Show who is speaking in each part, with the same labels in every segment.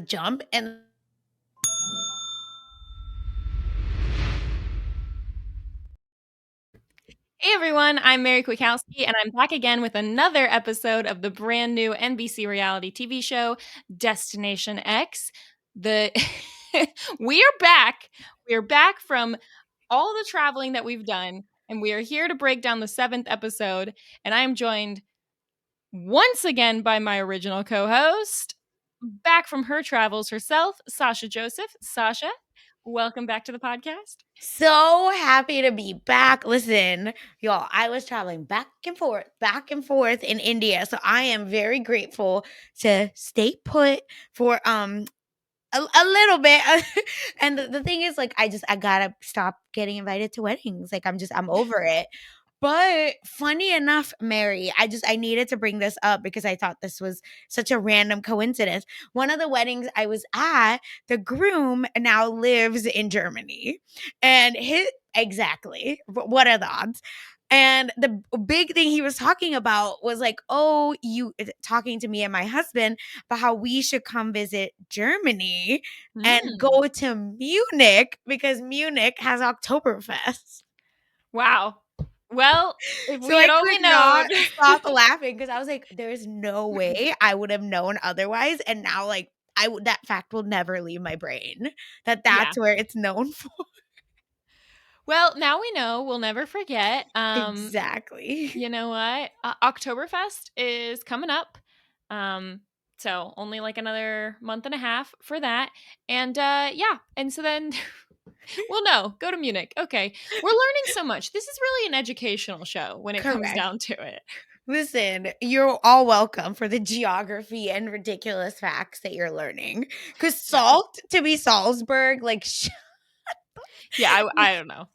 Speaker 1: jump and
Speaker 2: Hey everyone, I'm Mary Kwiatkowski, and I'm back again with another episode of the brand new NBC reality TV show, Destination X. The We are back. We are back from all the traveling that we've done, and we are here to break down the 7th episode. And I am joined once again by my original co-host, back from her travels herself, Sasha Joseph. Sasha, welcome back to the podcast.
Speaker 1: so happy to be back. Listen, y'all, I was traveling back and forth in India. So I am very grateful to stay put for a little bit. And the thing is, like, I gotta stop getting invited to weddings. Like, I'm over it. But funny enough, Mary, I needed to bring this up because I thought this was such a random coincidence. One of the weddings I was at, the groom now lives in Germany. And what are the odds? And the big thing he was talking about was like, oh, you talking to me and my husband about how we should come visit Germany and go to Munich because Munich has Oktoberfest.
Speaker 2: Wow. Well, if
Speaker 1: So
Speaker 2: we
Speaker 1: I
Speaker 2: had only
Speaker 1: could not
Speaker 2: known.
Speaker 1: stop laughing because I was like, there's no way I would have known otherwise. And now, like, that fact will never leave my brain that
Speaker 2: Yeah.
Speaker 1: that's where it's known for.
Speaker 2: Well, now we know. We'll never forget.
Speaker 1: Exactly.
Speaker 2: You know what? Oktoberfest is coming up. Um, so only like another month and a half for that. And yeah. And so then well, no, go to Munich. Okay. We're learning so much. This is really an educational show when it comes
Speaker 1: Correct.
Speaker 2: down to it.
Speaker 1: Listen, you're all welcome for the geography and ridiculous facts that you're learning. Because
Speaker 2: Yeah.
Speaker 1: to be Salzburg, like,
Speaker 2: Yeah, I don't know.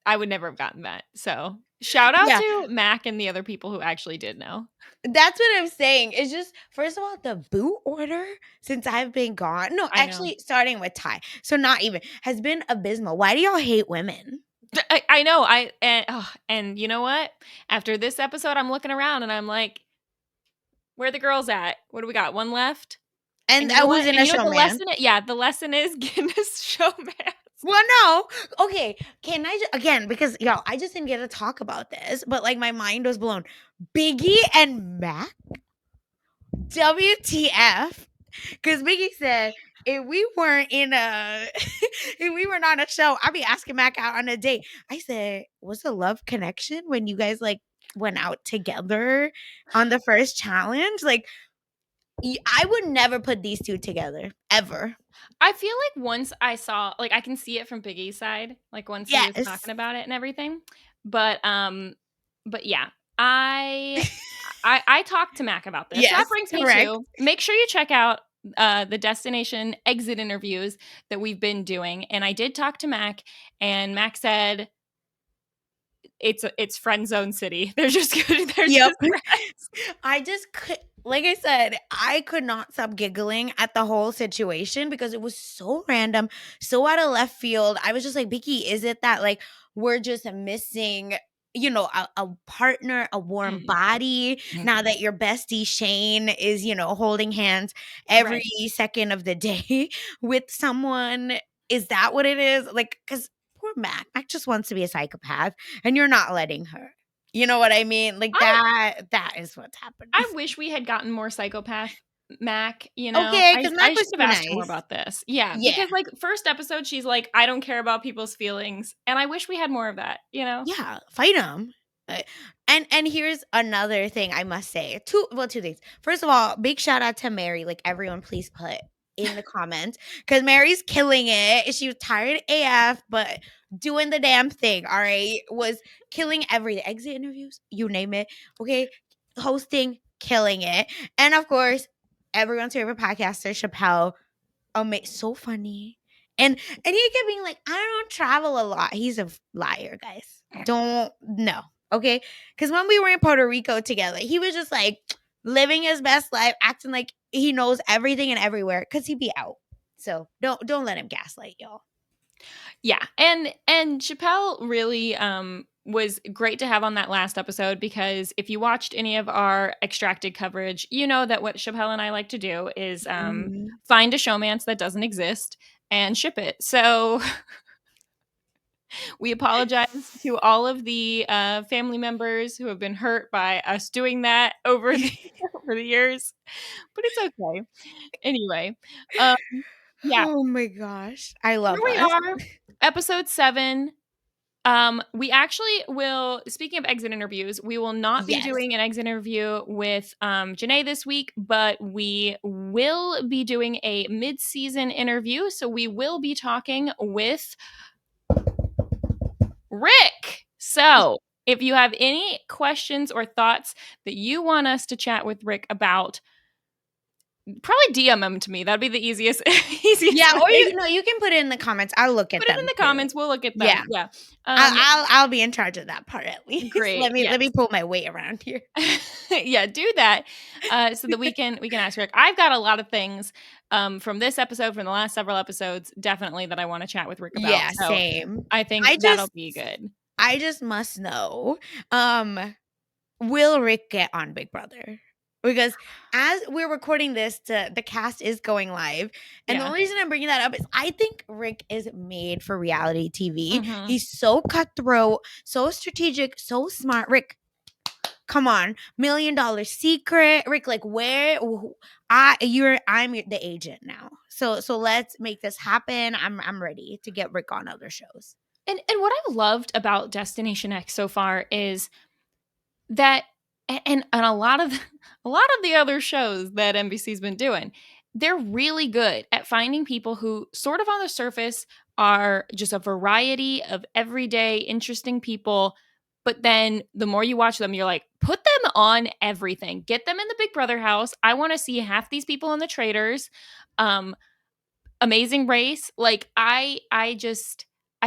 Speaker 2: I would never have gotten that. So shout out
Speaker 1: yeah,
Speaker 2: to Mac and the other people who actually did know.
Speaker 1: that's what I'm saying. It's just, first of all, the boot order since I've been gone. No,
Speaker 2: I know.
Speaker 1: actually, starting with Thai. So not even, has been abysmal. Why do y'all hate women?
Speaker 2: I know. And you know what? After this episode, I'm looking around and I'm like, where are the girls at? What do we got? One left.
Speaker 1: And
Speaker 2: And you know
Speaker 1: who's
Speaker 2: what?
Speaker 1: in
Speaker 2: And
Speaker 1: a
Speaker 2: you know what the
Speaker 1: showman?
Speaker 2: lesson is? Yeah, the lesson is Guinness showman.
Speaker 1: Well, no. Okay. Can I again, because y'all, I just didn't get to talk about this, but like my mind was blown. Biggie and Mac? WTF? Because Biggie said, if we weren't in a, if we were not a show, I'd be asking Mac out on a date. I said, was a love connection when you guys like went out together on the first challenge? Like, I would never put these two together ever.
Speaker 2: I feel like once I saw, like, I can see it from Biggie's side, like once he was
Speaker 1: Yes.
Speaker 2: talking about it and everything. But yeah, I talked to Mac about this. So that
Speaker 1: Yes.
Speaker 2: brings me
Speaker 1: Correct.
Speaker 2: to make sure you check out the destination exit interviews that we've been doing. And I did talk to Mac, and Mac said it's friend zone city. They're just good. They're
Speaker 1: Yep.
Speaker 2: just friends.
Speaker 1: I just could, like I said, I could not stop giggling at the whole situation because it was so random, so out of left field. I was just like, Vicky, is it that like we're just missing, a partner, a warm
Speaker 2: Mm,
Speaker 1: body now that your bestie Shane is, holding hands every
Speaker 2: right.
Speaker 1: second of the day with someone? Is that what it is? Like, because poor Mac. Mac just wants to be a psychopath, and you're not letting her. You know what I mean? Like
Speaker 2: I
Speaker 1: that is what's happening.
Speaker 2: I wish we had gotten more psychopath Mac, you know.
Speaker 1: Okay,
Speaker 2: I
Speaker 1: because Mac
Speaker 2: I
Speaker 1: was
Speaker 2: should
Speaker 1: too
Speaker 2: have asked her more
Speaker 1: nice.
Speaker 2: about this. Yeah,
Speaker 1: Yeah.
Speaker 2: because like first episode she's like, "I don't care about people's feelings." And I wish we had more of that, you know?
Speaker 1: Yeah, fight him. And here's another thing I must say. Two things. First of all, big shout out to Mary. Like everyone, please put in the comments because Mary's killing it. She was tired AF, but doing the damn thing. All right, was killing everything. Exit interviews, you name it. Okay, hosting, killing it, and of course, everyone's favorite podcaster, Chappelle. So funny. And he kept being like, I don't travel a lot. He's a liar, guys. Don't no. Okay. Because when we were in Puerto Rico together, he was just like living his best life, acting like he knows everything and everywhere because he'd be out. So don't let him gaslight y'all.
Speaker 2: Yeah, and Chappelle really was great to have on that last episode, because if you watched any of our extracted coverage, you know that what Chappelle and I like to do is
Speaker 1: Mhm.
Speaker 2: find a showmance that doesn't exist and ship it. So we apologize to all of the family members who have been hurt by us doing that over the over the years, but it's okay. Anyway, um, yeah,
Speaker 1: Oh my gosh. I
Speaker 2: here
Speaker 1: love
Speaker 2: we
Speaker 1: us.
Speaker 2: are, episode 7. We actually will, speaking of exit interviews, we will not be
Speaker 1: Yes.
Speaker 2: doing an exit interview with Janae this week, but we will be doing a mid-season interview. So we will be talking with Rick. So if you have any questions or thoughts that you want us to chat with Rick about, probably DM them to me. That'd be the easiest
Speaker 1: Yeah,
Speaker 2: easiest
Speaker 1: or
Speaker 2: way.
Speaker 1: you can put it in the comments. I'll look at
Speaker 2: Put it in
Speaker 1: them
Speaker 2: the
Speaker 1: too.
Speaker 2: comments. We'll look at them.
Speaker 1: Yeah.
Speaker 2: Yeah.
Speaker 1: I'll
Speaker 2: Um,
Speaker 1: I'll I'll be in charge of that part at least.
Speaker 2: Great.
Speaker 1: Let me
Speaker 2: Yes.
Speaker 1: pull my weight around here.
Speaker 2: Yeah, do that, so that we can ask Rick. I've got a lot of things from this episode, from the last several episodes, definitely, that I want to chat with Rick about.
Speaker 1: Yeah,
Speaker 2: So
Speaker 1: same.
Speaker 2: I think
Speaker 1: I
Speaker 2: that'll
Speaker 1: just
Speaker 2: be good.
Speaker 1: I just must know, um, will Rick get on Big Brother? Because as we're recording this, the cast is going live, and the
Speaker 2: Yeah.
Speaker 1: only reason I'm bringing that up is I think Rick is made for reality TV.
Speaker 2: Hmm.
Speaker 1: He's so cutthroat, so strategic, so smart. Rick, come on, $1 million secret, Rick. Like where I'm the agent now. So let's make this happen. I'm ready to get Rick on other shows.
Speaker 2: And what I've loved about Destination X so far is that, and a lot of a lot of the other shows that NBC's been doing, they're really good at finding people who sort of on the surface are just a variety of everyday interesting people, but then the more you watch them, you're like, put them on everything, get them in the Big Brother house. I want to see half these people in the Traders. um Amazing Race. Like I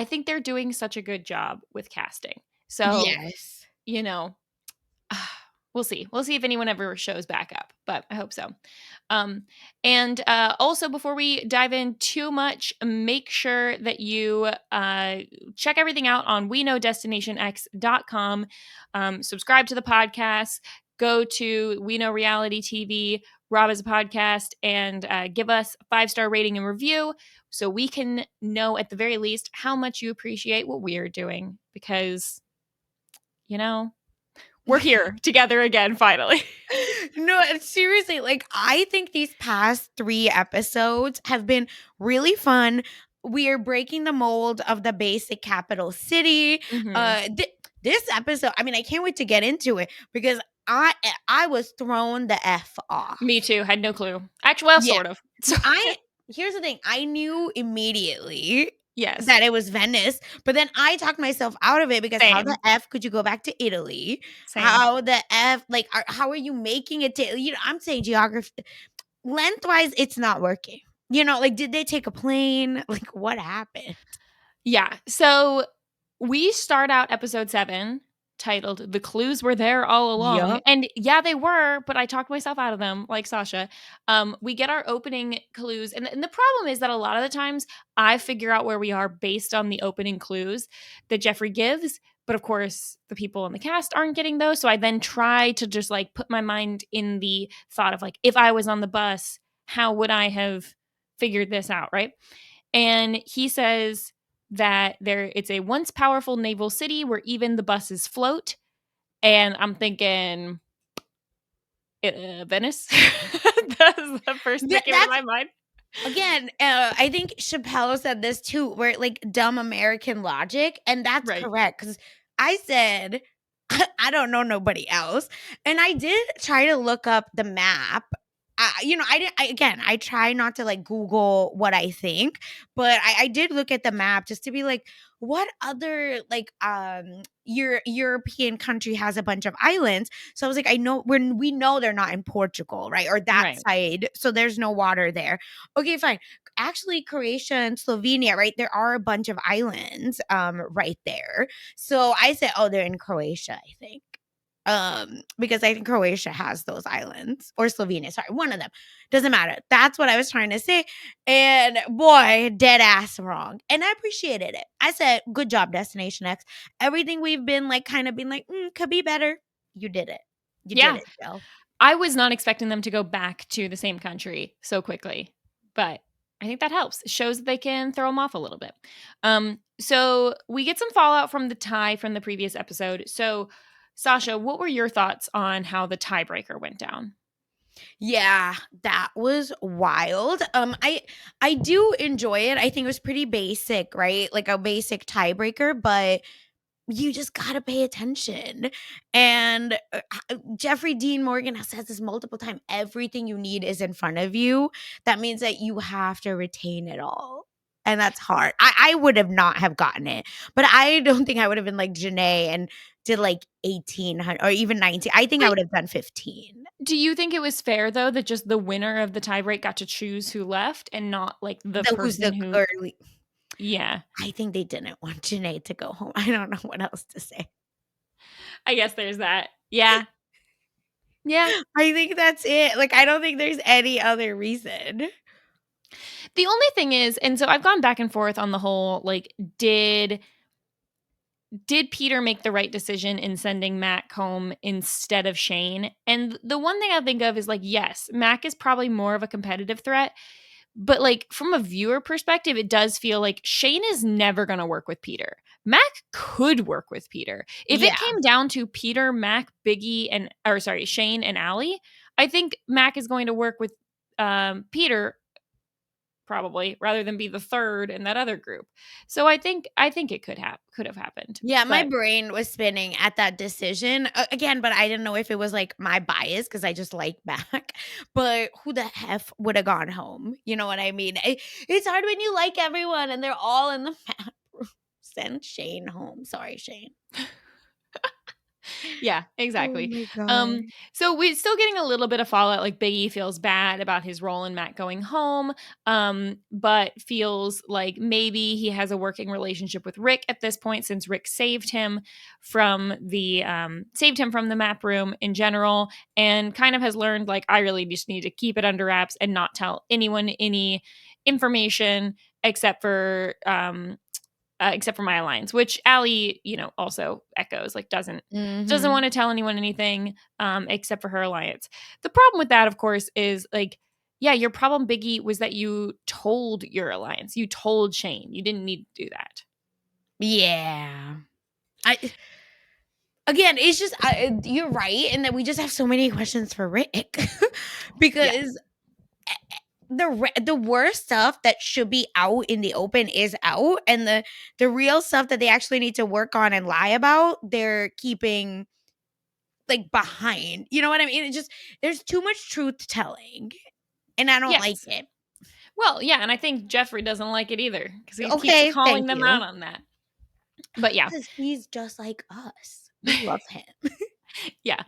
Speaker 2: think they're doing such a good job with casting. So,
Speaker 1: Yes.
Speaker 2: you know, we'll see. We'll see if anyone ever shows back up, but I hope so. Um, and also, before we dive in too much, make sure that you check everything out on weknowdestinationx.com. Subscribe to the podcast. Go to We Know Reality TV, Rob as a podcast, and give us a 5-star rating and review so we can know at the very least how much you appreciate what we're doing, because, you know, we're here together again, finally.
Speaker 1: No, seriously, like I think these past 3 episodes have been really fun. We are breaking the mold of the basic capital city.
Speaker 2: Mhm.
Speaker 1: This episode, I mean, I can't wait to get into it because I was thrown the F off.
Speaker 2: Me too. Had no clue. Actually, well,
Speaker 1: Yeah.
Speaker 2: sort of. So,
Speaker 1: I Here's the thing. I knew immediately
Speaker 2: yes.
Speaker 1: that it was Venice, but then I talked myself out of it because how the
Speaker 2: Same.
Speaker 1: F could you go back to Italy?
Speaker 2: Same.
Speaker 1: How the F, like, how are you making it to, I'm saying geography lengthwise, it's not working. Like, did they take a plane? Like, what happened?
Speaker 2: Yeah. So we start out episode 7 titled "The Clues Were There All Along."
Speaker 1: Yup.
Speaker 2: And yeah, they were, but I talked myself out of them, like Sasha. We get our opening clues. And the problem is that a lot of the times I figure out where we are based on the opening clues that Jeffrey gives. But of course, the people in the cast aren't getting those. So I then try to just like put my mind in the thought of like, if I was on the bus, how would I have figured this out? Right. And he says that it's a once powerful naval city where even the buses float. And I'm thinking, Venice. That's the first that came to
Speaker 1: That's
Speaker 2: my mind.
Speaker 1: again, I think Chappelle said this too, where like dumb American logic, and that's
Speaker 2: Right.
Speaker 1: correct. Because I said, I don't know nobody else, and I did try to look up the map. I did. I try not to like Google what I think, but I did look at the map just to be like, what other like European country has a bunch of islands? So I was like, I know when we know they're not in Portugal, right, or that
Speaker 2: Right.
Speaker 1: side, so there's no water there. Okay, fine. Actually, Croatia and Slovenia, right? There are a bunch of islands right there. So I said, oh, they're in Croatia, I think. because I think Croatia has those islands, or Slovenia, sorry, one of them. Doesn't matter. That's what I was trying to say. And boy, dead ass wrong. And I appreciated it. I said, good job, Destination X. Everything we've been like kind of been like, could be better. You did it. You did
Speaker 2: Yeah.
Speaker 1: it, Jill.
Speaker 2: I was not expecting them to go back to the same country so quickly, but I think that helps. It shows that they can throw them off a little bit. So we get some fallout from the tie from the previous episode. So, Sasha, what were your thoughts on how the tiebreaker went down?
Speaker 1: Yeah, that was wild. I do enjoy it. I think it was pretty basic, right? Like a basic tiebreaker, but you just gotta pay attention. And Jeffrey Dean Morgan has said this multiple times. Everything you need is in front of you. That means that you have to retain it all. And that's hard. I would have not have gotten it, but I don't think I would have been like Janae and did like 1800 or even 19. I think I
Speaker 2: Wait,
Speaker 1: would have done 15.
Speaker 2: do you think it was fair though that just the winner of the tiebreak got to choose who left and not like the
Speaker 1: Who's
Speaker 2: person
Speaker 1: the
Speaker 2: who?
Speaker 1: early?
Speaker 2: Yeah,
Speaker 1: I think they didn't want Janae to go home. I don't know what else to say.
Speaker 2: I guess there's that. Yeah, yeah.
Speaker 1: I think that's it. Like, I don't think there's any other reason.
Speaker 2: The only thing is, and so I've gone back and forth on the whole like, did Peter make the right decision in sending Mac home instead of Shane? And the one thing I think of is like, yes, Mac is probably more of a competitive threat. But like from a viewer perspective, it does feel like Shane is never going to work with Peter. Mac could work with Peter. If it
Speaker 1: Yeah.
Speaker 2: came down to Peter, Mac, Biggie, Shane and Allie, I think Mac is going to work with Peter probably rather than be the third in that other group. So I think it could have happened.
Speaker 1: Yeah, my
Speaker 2: But
Speaker 1: brain was spinning at that decision again, but I didn't know if it was like my bias because I just like Mac. But who the F would have gone home? You know what I mean? It's hard when you like everyone and they're all in the map. Send Shane home. Sorry, Shane.
Speaker 2: yeah,
Speaker 1: Oh
Speaker 2: exactly.
Speaker 1: my god.
Speaker 2: So we're still getting a little bit of fallout. Like Biggie feels bad about his role in Matt going home, but feels like maybe he has a working relationship with Rick at this point since Rick saved him from the map room in general, and kind of has learned like I really just need to keep it under wraps and not tell anyone any information except for my alliance, which Allie, also echoes, like doesn't
Speaker 1: Mhm.
Speaker 2: want to tell anyone anything, except for her alliance. The problem with that, of course, is like, yeah, your problem, Biggie, was that you told your alliance, you told Shane, you didn't need to do that.
Speaker 1: Yeah. I Again, it's just you're right, and that we just have so many questions for Rick
Speaker 2: Yeah.
Speaker 1: because the worst stuff that should be out in the open is out, and the real stuff that they actually need to work on and lie about, they're keeping like behind. You know what I mean? It just there's too much truth telling, and I don't like
Speaker 2: Yes.
Speaker 1: it.
Speaker 2: Well, yeah, and I think Jeffrey doesn't like it either because he keeps
Speaker 1: Okay,
Speaker 2: calling
Speaker 1: thank
Speaker 2: them out
Speaker 1: you.
Speaker 2: on that. But yeah.
Speaker 1: Because he's just like us. We love him.
Speaker 2: Yeah.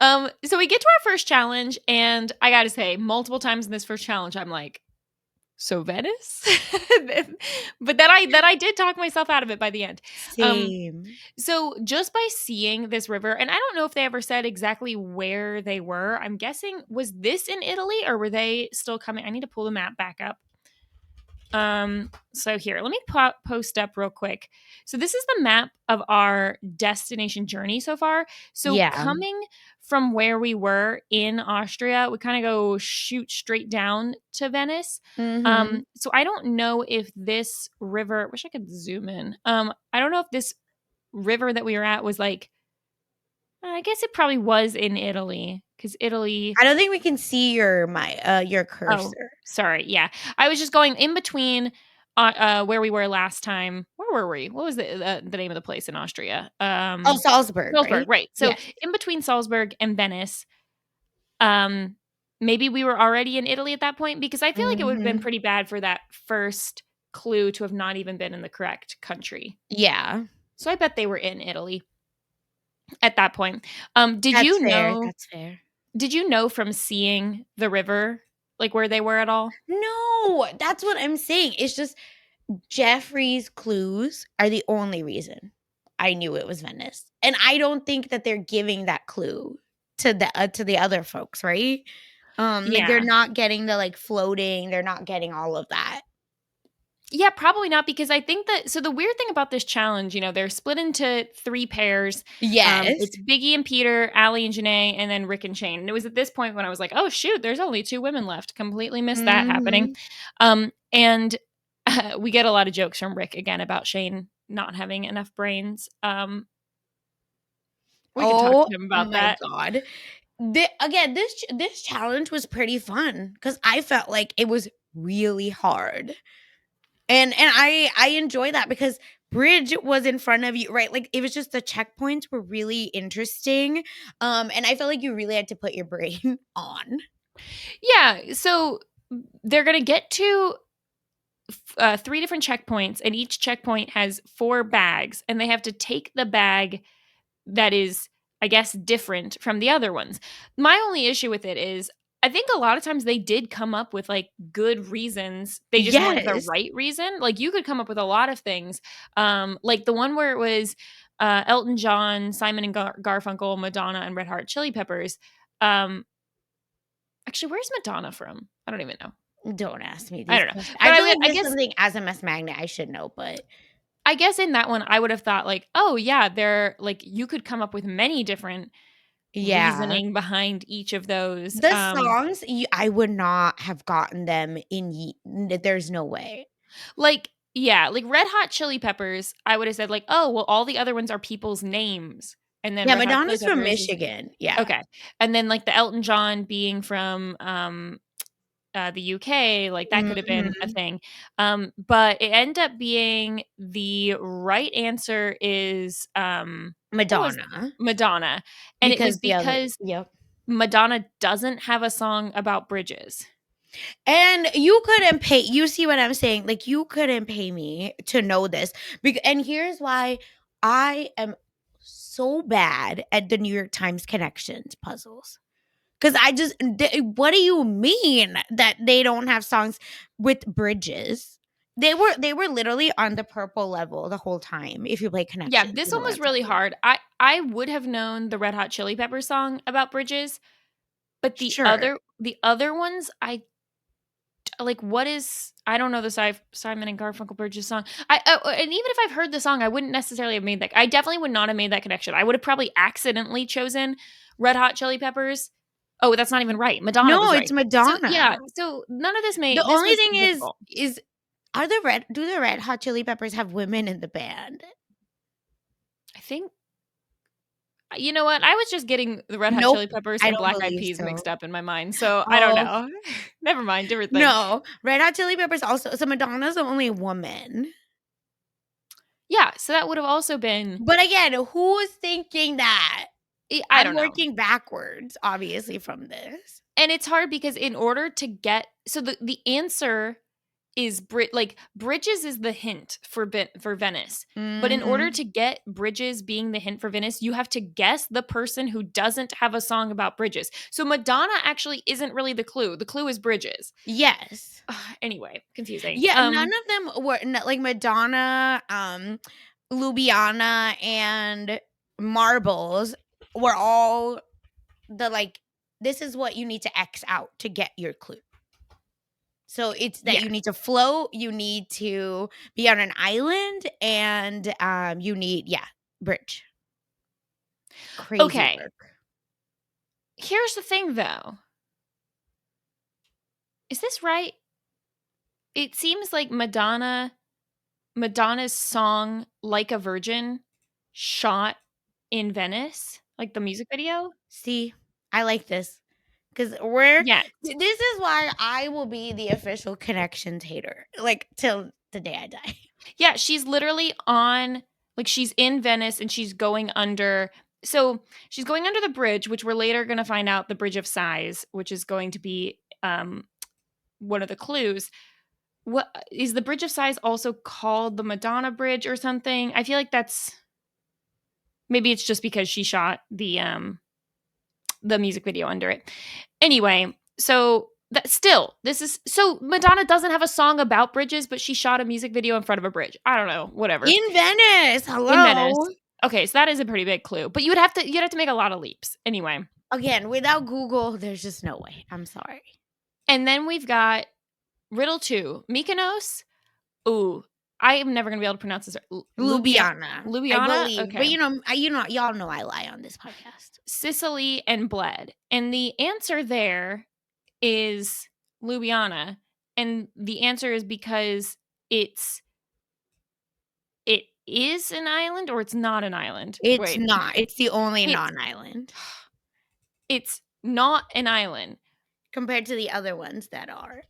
Speaker 2: So we get to our first challenge, and I gotta say, multiple times in this first challenge, I'm like, so Venice? But then I did talk myself out of it by the end. Um,
Speaker 1: Same.
Speaker 2: so just by seeing this river, and I don't know if they ever said exactly where they were. I'm guessing, was this in Italy or were they still coming? I need to pull the map back up. So here, let me post up real quick. So this is the map of our destination journey so far. So
Speaker 1: Yeah.
Speaker 2: coming from where we were in Austria, we kind of go shoot straight down to Venice.
Speaker 1: Mhm.
Speaker 2: So I don't know if this river, wish I could zoom in. I don't know if this river that we were at was like, I guess it probably was in Italy because Italy.
Speaker 1: I don't think we can see your
Speaker 2: Oh,
Speaker 1: cursor.
Speaker 2: sorry. Yeah. I was just going in between where we were last time. Where were we? What was the name of the place in Austria?
Speaker 1: Oh, Salzburg,
Speaker 2: Salzburg,
Speaker 1: right?
Speaker 2: right. So
Speaker 1: Yes.
Speaker 2: in between Salzburg and Venice, um, maybe we were already in Italy at that point because I feel like it would have been
Speaker 1: Mhm.
Speaker 2: pretty bad for that first clue to have not even been in the correct country.
Speaker 1: Yeah.
Speaker 2: So I bet they were in Italy at that point. Did
Speaker 1: That's
Speaker 2: you
Speaker 1: fair,
Speaker 2: know
Speaker 1: that's fair.
Speaker 2: did you know from seeing the river like where they were at all?
Speaker 1: No, that's what I'm saying. It's just Jeffrey's clues are the only reason. I knew it was Venice. And I don't think that they're giving that clue to the other folks, right? Like, they're
Speaker 2: Yeah.
Speaker 1: not getting the, like, floating, they're not getting all of that.
Speaker 2: Yeah, probably not, because I think that so the weird thing about this challenge, they're split into 3 pairs.
Speaker 1: Yes.
Speaker 2: It's Biggie and Peter, Allie and Janae, and then Rick and Shane. And it was at this point when I was like, "Oh shoot, there's only 2 women left." Completely missed that happening.
Speaker 1: Mhm.
Speaker 2: And we get a lot of jokes from Rick again about Shane not having enough brains. We could talk
Speaker 1: Oh
Speaker 2: to him about
Speaker 1: my
Speaker 2: that.
Speaker 1: god. Again, this challenge was pretty fun because I felt like it was really hard. And I enjoy that because bridge was in front of you, right? Like, it was just the checkpoints were really interesting, and I felt like you really had to put your brain on.
Speaker 2: Yeah, so they're gonna get to 3 different checkpoints, and each checkpoint has 4 bags, and they have to take the bag that is, I guess, different from the other ones. My only issue with it is I think a lot of times they did come up with, like, good reasons. They just weren't the
Speaker 1: Yes.
Speaker 2: right reason. Like, you could come up with a lot of things. Like the one where it was, Elton John, Simon and Garfunkel, Madonna, and Red Hot Chili Peppers. Um, Actually, where's Madonna from? I don't even know.
Speaker 1: Don't ask me
Speaker 2: I
Speaker 1: these
Speaker 2: don't know.
Speaker 1: questions.
Speaker 2: But
Speaker 1: I
Speaker 2: I
Speaker 1: feel
Speaker 2: would
Speaker 1: like
Speaker 2: I
Speaker 1: this is
Speaker 2: guess
Speaker 1: something as a mess magnet I should know, but
Speaker 2: I guess in that one, I would have thought like, "Oh, yeah, they're like, you could come up with many different
Speaker 1: yeah.
Speaker 2: reasoning behind each of those."
Speaker 1: The songs, I would not have gotten them in there's no way.
Speaker 2: Like, yeah, like Red Hot Chili Peppers, I would have said like, "Oh, well, all the other ones are people's names." And then
Speaker 1: Yeah,
Speaker 2: Red Hot Chili
Speaker 1: Madonna's from
Speaker 2: Peppers is
Speaker 1: Michigan. Yeah.
Speaker 2: okay. And then like the Elton John being from the UK, like that could have been a
Speaker 1: Mhm.
Speaker 2: thing. But it ended up being the right answer is what was
Speaker 1: Madonna,
Speaker 2: Madonna. And it was
Speaker 1: because the other
Speaker 2: because
Speaker 1: yep.
Speaker 2: Madonna doesn't have a song about bridges.
Speaker 1: And you couldn't pay you see what I'm saying? Like, you couldn't pay me to know this, and here's why I am so bad at the New York Times connections puzzles. 'Cause I just what do you mean that they don't have songs with bridges? They were literally on the purple level the whole time if you play
Speaker 2: Yeah,
Speaker 1: connections
Speaker 2: this
Speaker 1: in the
Speaker 2: one was really
Speaker 1: website.
Speaker 2: hard. I would have known the Red Hot Chili Peppers song about bridges, but the
Speaker 1: Sure.
Speaker 2: other ones, I like, what is I don't know the Simon and Garfunkel Bridges song. And even if I've heard the song, I wouldn't necessarily have made that. I definitely would not have made that connection. I would have probably accidentally chosen Red Hot Chili Peppers. Oh, that's not even right. Madonna
Speaker 1: No,
Speaker 2: was
Speaker 1: it's
Speaker 2: right. So yeah,
Speaker 1: Madonna.
Speaker 2: so none of
Speaker 1: The
Speaker 2: this
Speaker 1: only
Speaker 2: was
Speaker 1: thing
Speaker 2: difficult.
Speaker 1: is are the Red do the Red Hot Chili Peppers have women in the band?
Speaker 2: I think you know what? I was just getting the Red Hot
Speaker 1: Nope,
Speaker 2: Chili Peppers
Speaker 1: I
Speaker 2: and
Speaker 1: don't
Speaker 2: Black Eyed
Speaker 1: believe
Speaker 2: Peas mixed
Speaker 1: so.
Speaker 2: up in my mind. So I don't
Speaker 1: Oh,
Speaker 2: know. Never mind, different thing.
Speaker 1: no. Red Hot Chili Peppers also so Madonna's the only woman.
Speaker 2: Yeah, so that would have also been
Speaker 1: But again, who is thinking that?
Speaker 2: I
Speaker 1: I'm
Speaker 2: don't know.
Speaker 1: working backwards, obviously, from this.
Speaker 2: And it's hard because in order to get so the answer is like bridges is the hint for for Venice. But in order
Speaker 1: Mhm.
Speaker 2: to get bridges being the hint for Venice, you have to guess the person who doesn't have a song about bridges. So Madonna actually isn't really the clue. The clue is bridges.
Speaker 1: Yes.
Speaker 2: Anyway, confusing.
Speaker 1: Yeah, none of them were like Madonna, Lubiana, and Marbles were all like, this is what you need to X out to get your clue. So it's that
Speaker 2: Yeah.
Speaker 1: you need to float, you need to be on an island, and you need bridge. Crazy
Speaker 2: Okay.
Speaker 1: work.
Speaker 2: Here's the thing though. Is this right? It seems like Madonna's song "Like a Virgin" shot in Venice, like the music video?
Speaker 1: See, I like this because
Speaker 2: Yes.
Speaker 1: this is why I will be the official connections hater, like till the day I die.
Speaker 2: Yeah, she's literally on like, she's in Venice and she's going under she's going under the bridge, which we're later gonna find out the Bridge of Sighs, which is going to be, one of the clues. What is the Bridge of Sighs also called the Madonna Bridge or something? I feel like that's maybe it's just because she shot the music video under it. Anyway, so that still, this is so Madonna doesn't have a song about bridges, but she shot a music video in front of a bridge. I don't know, whatever.
Speaker 1: In Venice,
Speaker 2: In Venice.
Speaker 1: hello.
Speaker 2: Okay, so that is a pretty big clue. But you'd have to make a lot of leaps. Anyway.
Speaker 1: Again, without Google, there's just no way. I'm sorry.
Speaker 2: And then we've got riddle 2. Mykonos. Ooh, I am never going to be able to pronounce this.
Speaker 1: Ljubljana, I
Speaker 2: Ljubljana?
Speaker 1: believe.
Speaker 2: Okay.
Speaker 1: But y'all know I lie on this podcast.
Speaker 2: Sicily and Bled. And the answer there is Ljubljana. And the answer is because it is an island or it's not an island.
Speaker 1: It's
Speaker 2: Wait.
Speaker 1: not. It's the only
Speaker 2: It's
Speaker 1: non-island
Speaker 2: it's not an island,
Speaker 1: compared to the other ones that are.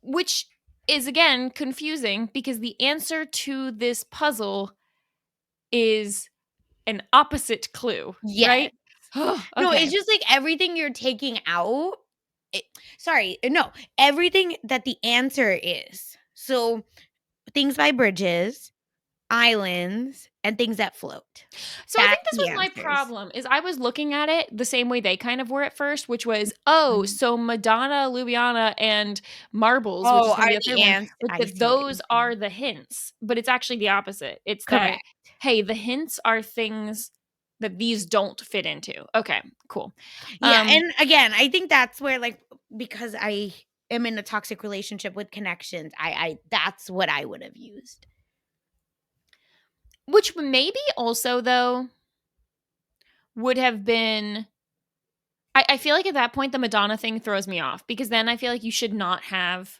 Speaker 2: which is again confusing because the answer to this puzzle is an opposite clue,
Speaker 1: Yes.
Speaker 2: right? Okay.
Speaker 1: No, it's just like everything you're taking out. Everything that the answer is. So things by bridges, islands, and things that float.
Speaker 2: So I think
Speaker 1: That's
Speaker 2: this
Speaker 1: the
Speaker 2: was my
Speaker 1: answers.
Speaker 2: problem is I was looking at it the same way they kind of were at first, which was,
Speaker 1: Mhm.
Speaker 2: so Madonna, Ljubljana, and Marbles, which is
Speaker 1: Oh,
Speaker 2: going to
Speaker 1: are
Speaker 2: be a
Speaker 1: the
Speaker 2: third one,
Speaker 1: answer?
Speaker 2: like
Speaker 1: I
Speaker 2: that
Speaker 1: see what you're
Speaker 2: those
Speaker 1: saying.
Speaker 2: are the hints, but it's actually the opposite. It's that,
Speaker 1: Correct.
Speaker 2: hey, the hints are things that these don't fit into. Okay, cool.
Speaker 1: Yeah, and again, I think that's where because I am in a toxic relationship with connections, I that's what I would have used.
Speaker 2: Which maybe also though would have been I feel like at that point the Madonna thing throws me off because then I feel like you should not have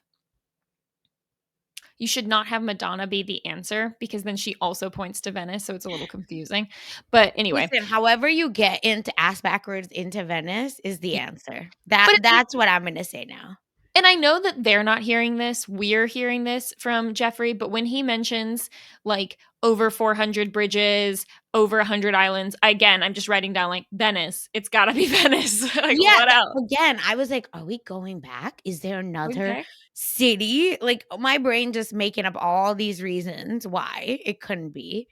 Speaker 2: Madonna be the answer because then she also points to Venice, so it's a little confusing. But anyway,
Speaker 1: Listen, however you get into ass backwards into Venice is the answer.
Speaker 2: but
Speaker 1: That's what I'm gonna say now.
Speaker 2: and I know that they're not hearing this. We're hearing this from Jeffrey, but when he mentions like over 400 bridges, over 100 islands, again, I'm just writing down like Venice. It's got to be Venice. Like
Speaker 1: Yeah,
Speaker 2: what else?
Speaker 1: again, I was like, "Are we going back? Is there another
Speaker 2: Okay.
Speaker 1: city?" Like, my brain just making up all these reasons why it couldn't be.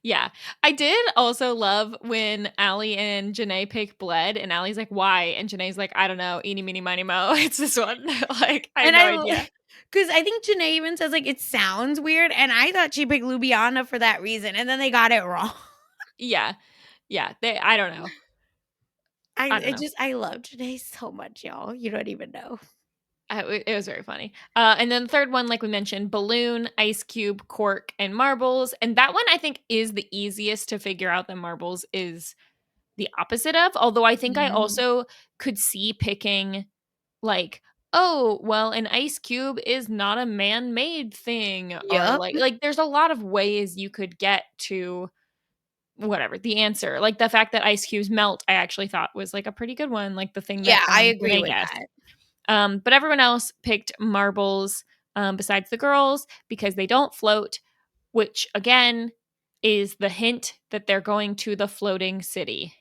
Speaker 2: Yeah. I did also love when Allie and Janae pick Bled and Allie's like, why? And Janae's like, I don't know, eeny, meeny, miny, mo. It's this one. Like, I have
Speaker 1: And
Speaker 2: no idea.
Speaker 1: because I think Janae even says, like, "It sounds weird," and I thought she picked Ljubljana for that reason, and then they got it wrong.
Speaker 2: Yeah. Yeah. I don't know. I don't know.
Speaker 1: I love Janae so much, y'all. You don't even know.
Speaker 2: It was very funny. And then the third one, like we mentioned, balloon, ice cube, cork, and marbles. And that one I think is the easiest to figure out that marbles is the opposite of. Although I think I
Speaker 1: Mhm.
Speaker 2: also could see picking like, oh, well, an ice cube is not a man-made thing. Or
Speaker 1: Yep.
Speaker 2: like there's a lot of ways you could get to whatever the answer. Like the fact that ice cubes melt, I actually thought was like a pretty good one. Like the thing
Speaker 1: Yeah,
Speaker 2: that
Speaker 1: I agree
Speaker 2: Janae
Speaker 1: with
Speaker 2: guessed.
Speaker 1: that.
Speaker 2: But everyone else picked marbles besides the girls because they don't float, which again is the hint that they're going to the floating city.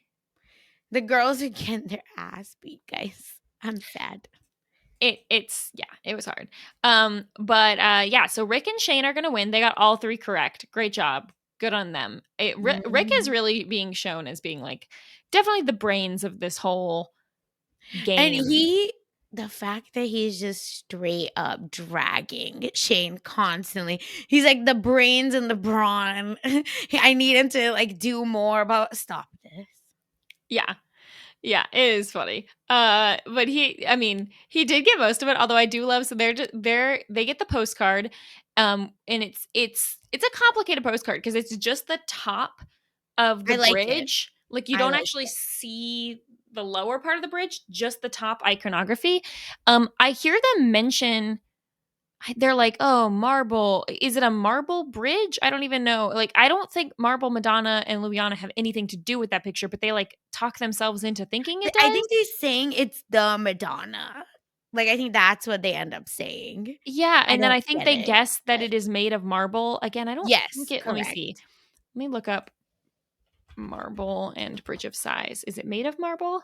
Speaker 1: The girls are getting their ass beat, guys. I'm sad.
Speaker 2: It was hard. Yeah, so Rick and Shane are gonna win. They got all 3 correct. Great job. Good on them. Rick is
Speaker 1: Mhm.
Speaker 2: really being shown as being like definitely the brains of this whole
Speaker 1: And
Speaker 2: game.
Speaker 1: the fact that he's just straight up dragging Shane constantly. He's like the brains and the brawn. I need him to do more about stop this.
Speaker 2: Yeah. Yeah, it is funny. But I mean, he did get most of it. Although I do love, so they get the postcard, and it's a complicated postcard because it's just the top of the
Speaker 1: I like it.
Speaker 2: bridge. Like you
Speaker 1: I
Speaker 2: don't
Speaker 1: like
Speaker 2: actually
Speaker 1: it.
Speaker 2: see the lower part of the bridge, just the top iconography. I hear them mention they're like, "Oh, marble. Is it a marble bridge?" I don't even know. Like, I don't think Marble, Madonna, and Ljubljana have anything to do with that picture, but they like talk themselves into thinking it
Speaker 1: I
Speaker 2: does.
Speaker 1: think they're saying it's the Madonna. I think that's what they end up saying.
Speaker 2: Yeah,
Speaker 1: I
Speaker 2: and then
Speaker 1: don't
Speaker 2: I think
Speaker 1: get
Speaker 2: they
Speaker 1: it,
Speaker 2: guess that
Speaker 1: but
Speaker 2: it is made of marble. Again, I don't think
Speaker 1: yes,
Speaker 2: it. Let me see.
Speaker 1: correct.
Speaker 2: Let me look up marble and bridge of size. Is it made of marble?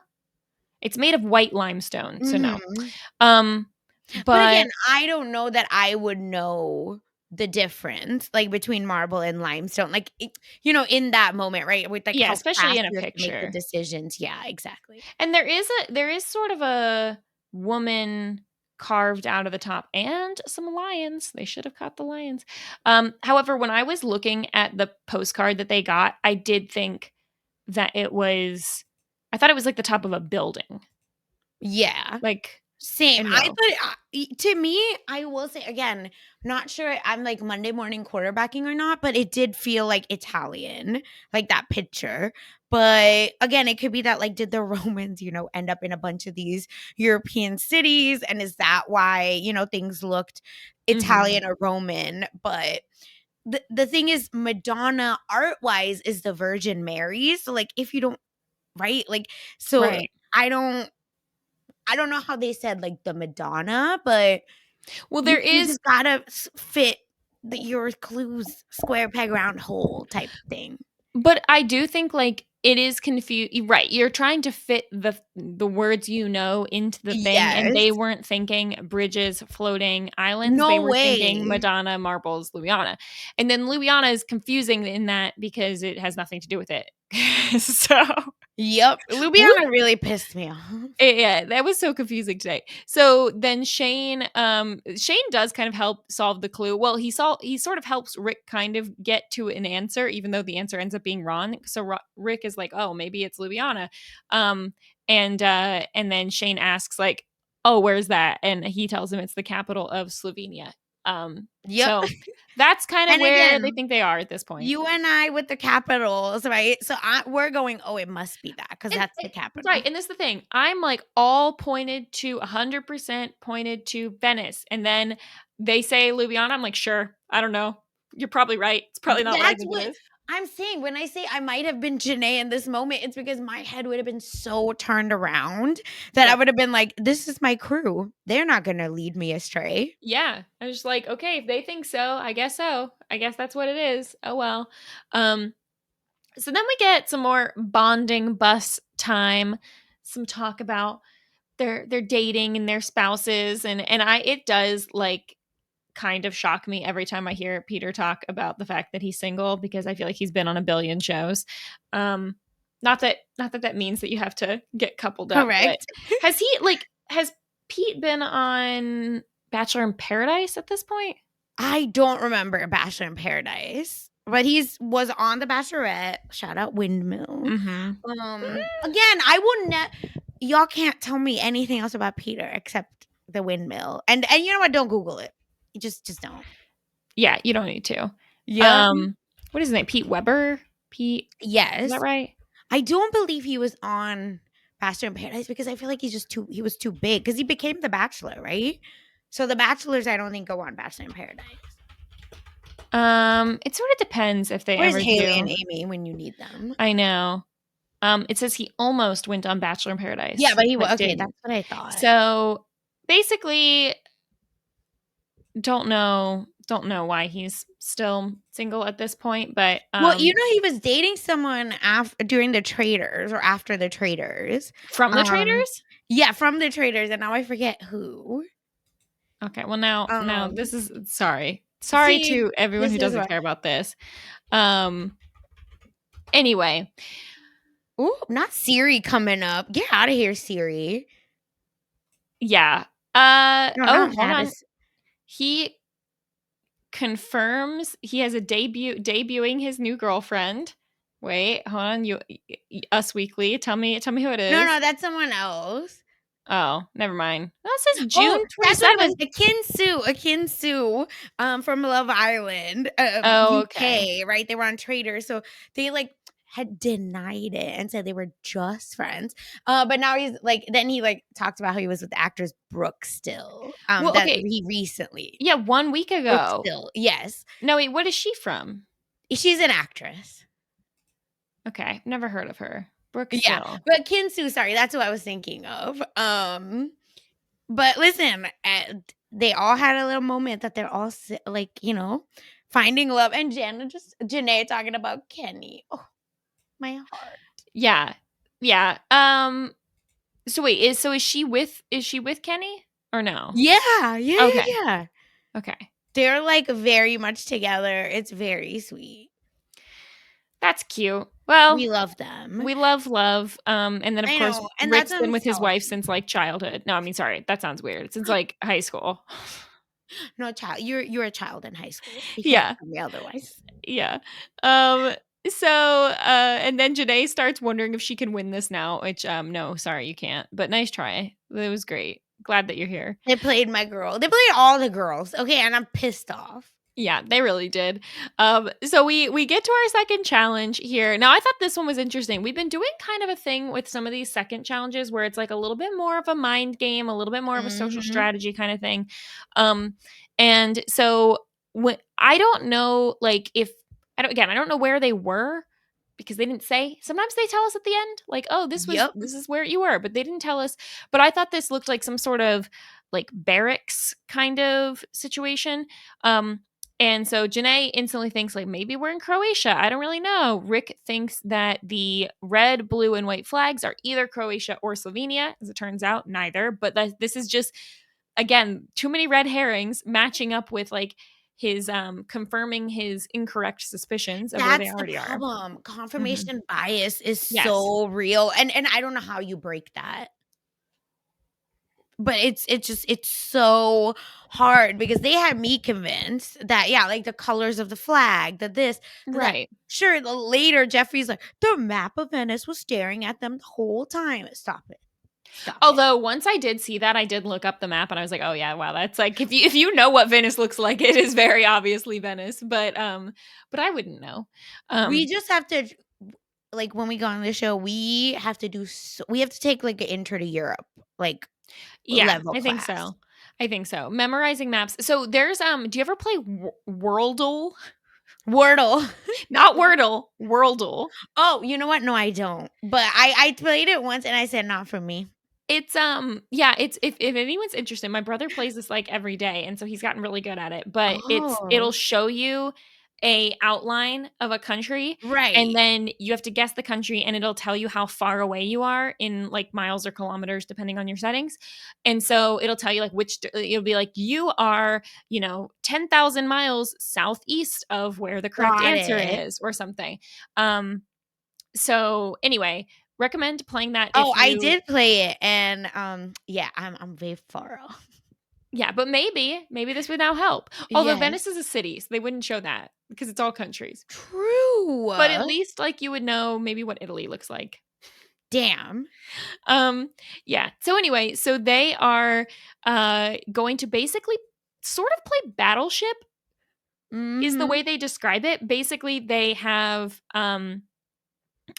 Speaker 2: It's made of white limestone, so no.
Speaker 1: Mhm.
Speaker 2: Um,
Speaker 1: But
Speaker 2: but
Speaker 1: again, I don't know that I would know the difference, between marble and limestone, in that moment, right? With,
Speaker 2: yeah,
Speaker 1: how
Speaker 2: especially
Speaker 1: fast
Speaker 2: in a
Speaker 1: you have to make the
Speaker 2: picture.
Speaker 1: decisions. Yeah, exactly.
Speaker 2: And there is sort of a woman carved out of the top, and some lions. They should have caught the lions. However, when I was looking at the postcard that they got, I did think that I thought it was like the top of a building.
Speaker 1: Yeah.
Speaker 2: Like,
Speaker 1: Same.
Speaker 2: and
Speaker 1: I
Speaker 2: no.
Speaker 1: thought, to me, I will say again, not sure I'm like Monday morning quarterbacking or not, but it did feel like Italian, like that picture. But again, it could be that like, did the Romans, end up in a bunch of these European cities? And is that why, things looked
Speaker 2: Mhm.
Speaker 1: Italian or Roman? But the thing is, Madonna art wise is the Virgin Mary. So like, if you don't, right? Like, so
Speaker 2: Right.
Speaker 1: I don't know how they said, like, the Madonna, but
Speaker 2: Well,
Speaker 1: you
Speaker 2: there
Speaker 1: you
Speaker 2: is,
Speaker 1: just gotta fit your clues square peg round hole type thing.
Speaker 2: but I do think like it is right. You're trying to fit the words into the thing, and
Speaker 1: Yes.
Speaker 2: they weren't thinking bridges, floating islands. They
Speaker 1: No
Speaker 2: were thinking
Speaker 1: way.
Speaker 2: Madonna, marbles, Louisiana. And then Louisiana is confusing in that because it has nothing to do with it. So
Speaker 1: Yep.
Speaker 2: whoop.
Speaker 1: Lubiana really pissed me off.
Speaker 2: Yeah, that was so confusing today. So then Shane does kind of help solve the clue. Well, he sort of helps Rick kind of get to an answer, even though the answer ends up being wrong. So Rick is like, "Oh, maybe it's Ljubljana," um, and then Shane asks like, "Oh, where's that?" And he tells him it's the capital of Slovenia.
Speaker 1: Yep.
Speaker 2: So that's kind of
Speaker 1: And
Speaker 2: where they
Speaker 1: again,
Speaker 2: think they are at this point.
Speaker 1: you and I with the capitals, right? So we're going, "Oh, it must be that because that's the
Speaker 2: Right,
Speaker 1: capital."
Speaker 2: and this is the thing. I'm like all pointed to 100% pointed to Venice, and then they say Ljubljana. I'm like, sure. I don't know. You're probably right. It's probably not what I
Speaker 1: That's
Speaker 2: think it
Speaker 1: what
Speaker 2: is.
Speaker 1: I'm saying. When I say I might have been Janae in this moment, it's because my head would have been so turned around that I
Speaker 2: Yep.
Speaker 1: would have been like, "This is my crew. They're not gonna lead me astray."
Speaker 2: Yeah. I was just like, okay, if they think so, I guess so. I guess that's what it is. Oh well. Um, so then we get some more bonding bus time, some talk about their dating and their spouses, and it does like kind of shock me every time I hear Peter talk about the fact that he's single because I feel like he's been on a billion shows. Um, not that means that you have to get coupled up, but
Speaker 1: Correct.
Speaker 2: has Pete been on Bachelor in Paradise at this point?
Speaker 1: I don't remember Bachelor in Paradise, but he's was on The Bachelorette. Shout out Windmill.
Speaker 2: Mhm.
Speaker 1: Again, I will not. Y'all can't tell me anything else about Peter except the Windmill. And you know what? Don't Google it. You just don't.
Speaker 2: Yeah, you don't need to.
Speaker 1: Yeah.
Speaker 2: What is his name? Pete Weber? Pete, is that
Speaker 1: Yes.
Speaker 2: right?
Speaker 1: I don't believe he was on Bachelor in Paradise because I feel like he was too big because he became the Bachelor, right? So the Bachelors, I don't think go on Bachelor in Paradise.
Speaker 2: It sort of depends if they
Speaker 1: Where's
Speaker 2: ever
Speaker 1: Haley and
Speaker 2: do.
Speaker 1: Amy when you need them?
Speaker 2: I know. It says he almost went on Bachelor in
Speaker 1: Yeah,
Speaker 2: Paradise,
Speaker 1: but he was
Speaker 2: but
Speaker 1: okay.
Speaker 2: didn't.
Speaker 1: That's what I thought.
Speaker 2: So basically, don't know why he's still single at this point, but
Speaker 1: Well, he was dating someone during the Traders or after the Traders.
Speaker 2: from the
Speaker 1: Um,
Speaker 2: Traders?
Speaker 1: yeah, from the Traders, and now I forget who.
Speaker 2: Okay, well now
Speaker 1: Um,
Speaker 2: this is sorry. Sorry
Speaker 1: see,
Speaker 2: to everyone
Speaker 1: this
Speaker 2: who
Speaker 1: is
Speaker 2: doesn't
Speaker 1: what.
Speaker 2: care about this. Um anyway,
Speaker 1: Ooh, not Siri coming up. Get out of here, Siri.
Speaker 2: yeah.
Speaker 1: No,
Speaker 2: Oh,
Speaker 1: not
Speaker 2: hold
Speaker 1: that.
Speaker 2: on. He confirms he has a debuting his new girlfriend. Wait, hold on. Us Weekly. Tell me who it
Speaker 1: No,
Speaker 2: is.
Speaker 1: no, that's someone else.
Speaker 2: Oh, never mind. That says
Speaker 1: Oh,
Speaker 2: June
Speaker 1: that's what it was.
Speaker 2: 27th.
Speaker 1: Akin Sue, from Love Island,
Speaker 2: Oh, okay.
Speaker 1: UK, right? They were on Traitors, so they like had denied it and said they were just friends. But now he's like, then he like talked about how he was with the actress Brooke still.
Speaker 2: Well,
Speaker 1: That
Speaker 2: okay.
Speaker 1: he recently
Speaker 2: Yeah, 1 week
Speaker 1: Brooke
Speaker 2: ago.
Speaker 1: still, yes,
Speaker 2: No, wait, what is she from?
Speaker 1: she's an actress.
Speaker 2: Okay, never heard of her. Brooke
Speaker 1: Yeah,
Speaker 2: Still.
Speaker 1: but Kinsu, sorry, that's what I was thinking of. But listen, they all had a little moment that they're all like, finding love. And Janae talking about Kenny. Oh, my heart.
Speaker 2: Yeah. Yeah. So wait, is she with Kenny or no?
Speaker 1: Yeah, yeah, yeah,
Speaker 2: Okay.
Speaker 1: yeah.
Speaker 2: Okay.
Speaker 1: They're like very much together. It's very sweet.
Speaker 2: That's cute. Well,
Speaker 1: We love them.
Speaker 2: we love. And then of
Speaker 1: I
Speaker 2: course
Speaker 1: know, and that's
Speaker 2: Rick's been with his wife
Speaker 1: unselfish.
Speaker 2: since like childhood. No, I mean sorry, that sounds weird. Since like high school.
Speaker 1: No, child, you're a child in high school. You can't
Speaker 2: Yeah.
Speaker 1: tell me otherwise.
Speaker 2: Yeah. Um and then Janae starts wondering if she can win this now, which no, sorry, you can't. But nice try. It was great. Glad that you're here.
Speaker 1: They played my girl. They played all the girls. Okay, and I'm pissed off.
Speaker 2: Yeah, they really did. So we get to our second challenge here. Now, I thought this one was interesting. We've been doing kind of a thing with some of these second challenges where it's like a little bit more of a mind game, a little bit more of a social
Speaker 1: Mhm.
Speaker 2: strategy kind of thing. And so when I don't know, like if I don't know where they were because they didn't say. Sometimes they tell us at the end, like, "Oh,
Speaker 1: Yep.
Speaker 2: this is where you were," but they didn't tell us. But I thought this looked like some sort of like barracks kind of situation. Um, and so Janae instantly thinks like maybe we're in Croatia. I don't really know. Rick thinks that the red, blue, and white flags are either Croatia or Slovenia. As it turns out, neither. But this is just again too many red herrings matching up with like his confirming his incorrect suspicions of where they
Speaker 1: That's the
Speaker 2: already are.
Speaker 1: problem.
Speaker 2: Hmm.
Speaker 1: Confirmation bias is
Speaker 2: Yes.
Speaker 1: so real, and I don't know how you break that. But it's so hard because they had me convinced that, yeah, like, the colors of the flag, that this, that
Speaker 2: Right.
Speaker 1: sure, the later Jeffrey's like, "The map of Venice was staring at them the whole time." Stop it. Stop it.
Speaker 2: Although once I did see that, I did look up the map and I was like, "Oh yeah, wow, that's like if you know what Venice looks like, it is very obviously Venice." But I wouldn't know.
Speaker 1: We
Speaker 2: Um
Speaker 1: just have to, like, when we go on the show, we have to we have to take, like, an intro to Europe, like,
Speaker 2: yeah,
Speaker 1: level
Speaker 2: I think
Speaker 1: class.
Speaker 2: so. I think so. Memorizing maps. So there's do you ever play Worldle?
Speaker 1: Wordle.
Speaker 2: Not Wordle, Worldle.
Speaker 1: Oh, you know what? No, I don't. But I played it once and I said, "Not for me."
Speaker 2: It's yeah, it's if anyone's interested, my brother plays this like every day and so he's gotten really good at it, but it'll
Speaker 1: Oh,
Speaker 2: show you a outline of a country and
Speaker 1: right.
Speaker 2: then you have to guess the country and it'll tell you how far away you are in like miles or kilometers depending on your settings. And so it'll tell you like it'll be like you are, 10,000 miles southeast of where the correct
Speaker 1: Got
Speaker 2: answer
Speaker 1: it.
Speaker 2: is or something. So anyway, recommend playing that
Speaker 1: Oh,
Speaker 2: if
Speaker 1: I
Speaker 2: you
Speaker 1: did play it, and, yeah, I'm very far off.
Speaker 2: yeah, but maybe this would now help. Although
Speaker 1: Yes.
Speaker 2: Venice is a city, so they wouldn't show that because it's all countries.
Speaker 1: True.
Speaker 2: But at least like you would know maybe what Italy looks like.
Speaker 1: Damn.
Speaker 2: Um yeah. So anyway, so they are going to basically sort of play Battleship is the
Speaker 1: Mhm.
Speaker 2: way they describe it. Basically they have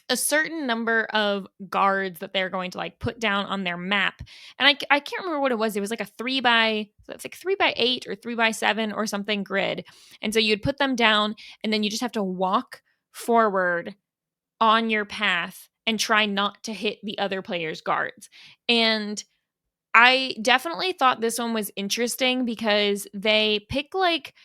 Speaker 2: a certain number of guards that they're going to like put down on their map. And I can't remember what it was. It was like a it's like 3x8 or 3x7 or something grid. And so you'd put them down and then you just have to walk forward on your path and try not to hit the other player's guards. And I definitely thought this one was interesting because they pick like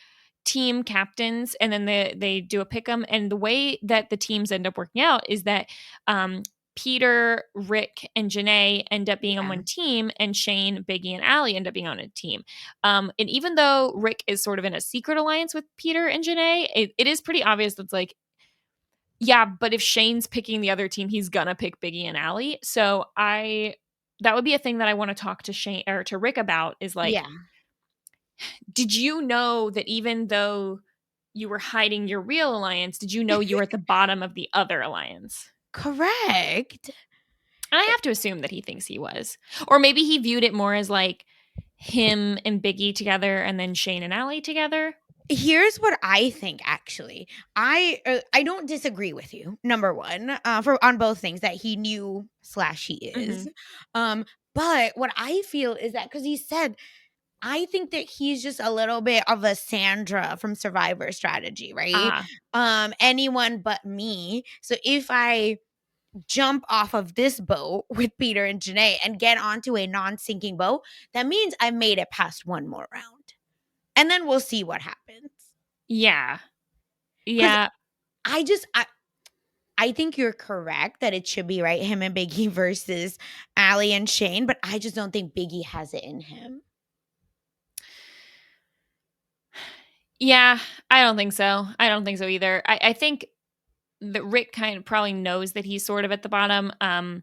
Speaker 2: team captains and then they do a pick 'em, and the way that the teams end up working out is that um Peter, Rick, and Janae end up being on
Speaker 1: Yeah.
Speaker 2: one team, and Shane, Biggie, and Allie end up being on a team. And even though Rick is sort of in a secret alliance with Peter and Janae, it is pretty obvious that's like, yeah, but if Shane's picking the other team, he's gonna pick Biggie and Allie. So that would be a thing that I want to talk to Shane or to Rick about is like,
Speaker 1: Yeah.
Speaker 2: did you know that even though you were hiding your real alliance, did you know you were at the bottom of the other alliance?
Speaker 1: Correct.
Speaker 2: And I have to assume that he thinks he was. Or maybe he viewed it more as like him and Biggie together and then Shane and Allie together.
Speaker 1: Here's what I think, actually. I don't disagree with you, number 1, for on both things that he knew slash he is.
Speaker 2: Mhm.
Speaker 1: Um, but what I feel is that because he said, I think that he's just a little bit of a Sandra from Survivor strategy, right?
Speaker 2: Ah,
Speaker 1: Anyone but me. So if I jump off of this boat with Peter and Janae and get onto a non-sinking boat, that means I made it past one more round. And then we'll see what happens.
Speaker 2: yeah.
Speaker 1: Because
Speaker 2: Yeah.
Speaker 1: I just I think you're correct that it should be right him and Biggie versus Allie and Shane, but I just don't think Biggie has it in him.
Speaker 2: Yeah, I don't think so. I don't think so either. I think that Rick kind of probably knows that he's sort of at the bottom.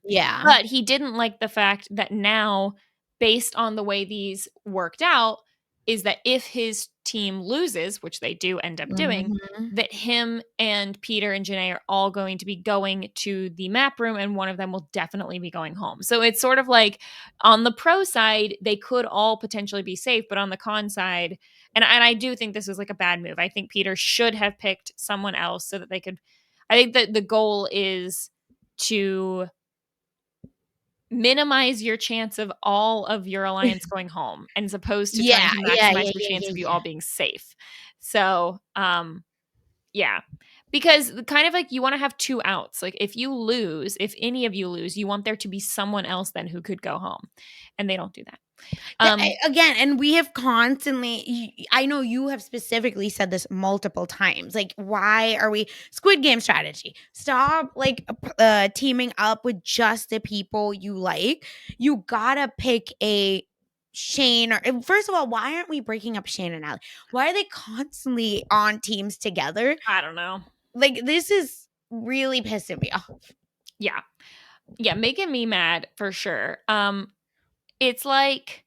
Speaker 1: Yeah.
Speaker 2: But he didn't like the fact that now, based on the way these worked out, is that if his team loses, which they do end up doing,
Speaker 1: Mhm.
Speaker 2: that him and Peter and Janae are all going to be going to the map room, and one of them will definitely be going home. So it's sort of like on the pro side, they could all potentially be safe, but on the con side, and I do think this was like a bad move. I think Peter should have picked someone else so that they could. I think that the goal is to minimize your chance of all of your alliance going home, and as opposed to trying
Speaker 1: Yeah,
Speaker 2: to
Speaker 1: yeah,
Speaker 2: maximize
Speaker 1: yeah,
Speaker 2: the
Speaker 1: yeah,
Speaker 2: chance
Speaker 1: yeah,
Speaker 2: of you
Speaker 1: yeah.
Speaker 2: all being safe. So, yeah. Because kind of like you want to have two outs. Like if you lose, if any of you lose, you want there to be someone else then who could go home. And they don't do that.
Speaker 1: Again, and we have constantly I know you have specifically said this multiple times. Like, why are we Squid Game strategy? Stop like teaming up with just the people you like. You gotta pick a Shane or first of all, why aren't we breaking up Shane and Allie? Why are they constantly on teams together?
Speaker 2: I don't know.
Speaker 1: Like, this is really pissing me off.
Speaker 2: Yeah. Yeah, making me mad for sure. It's like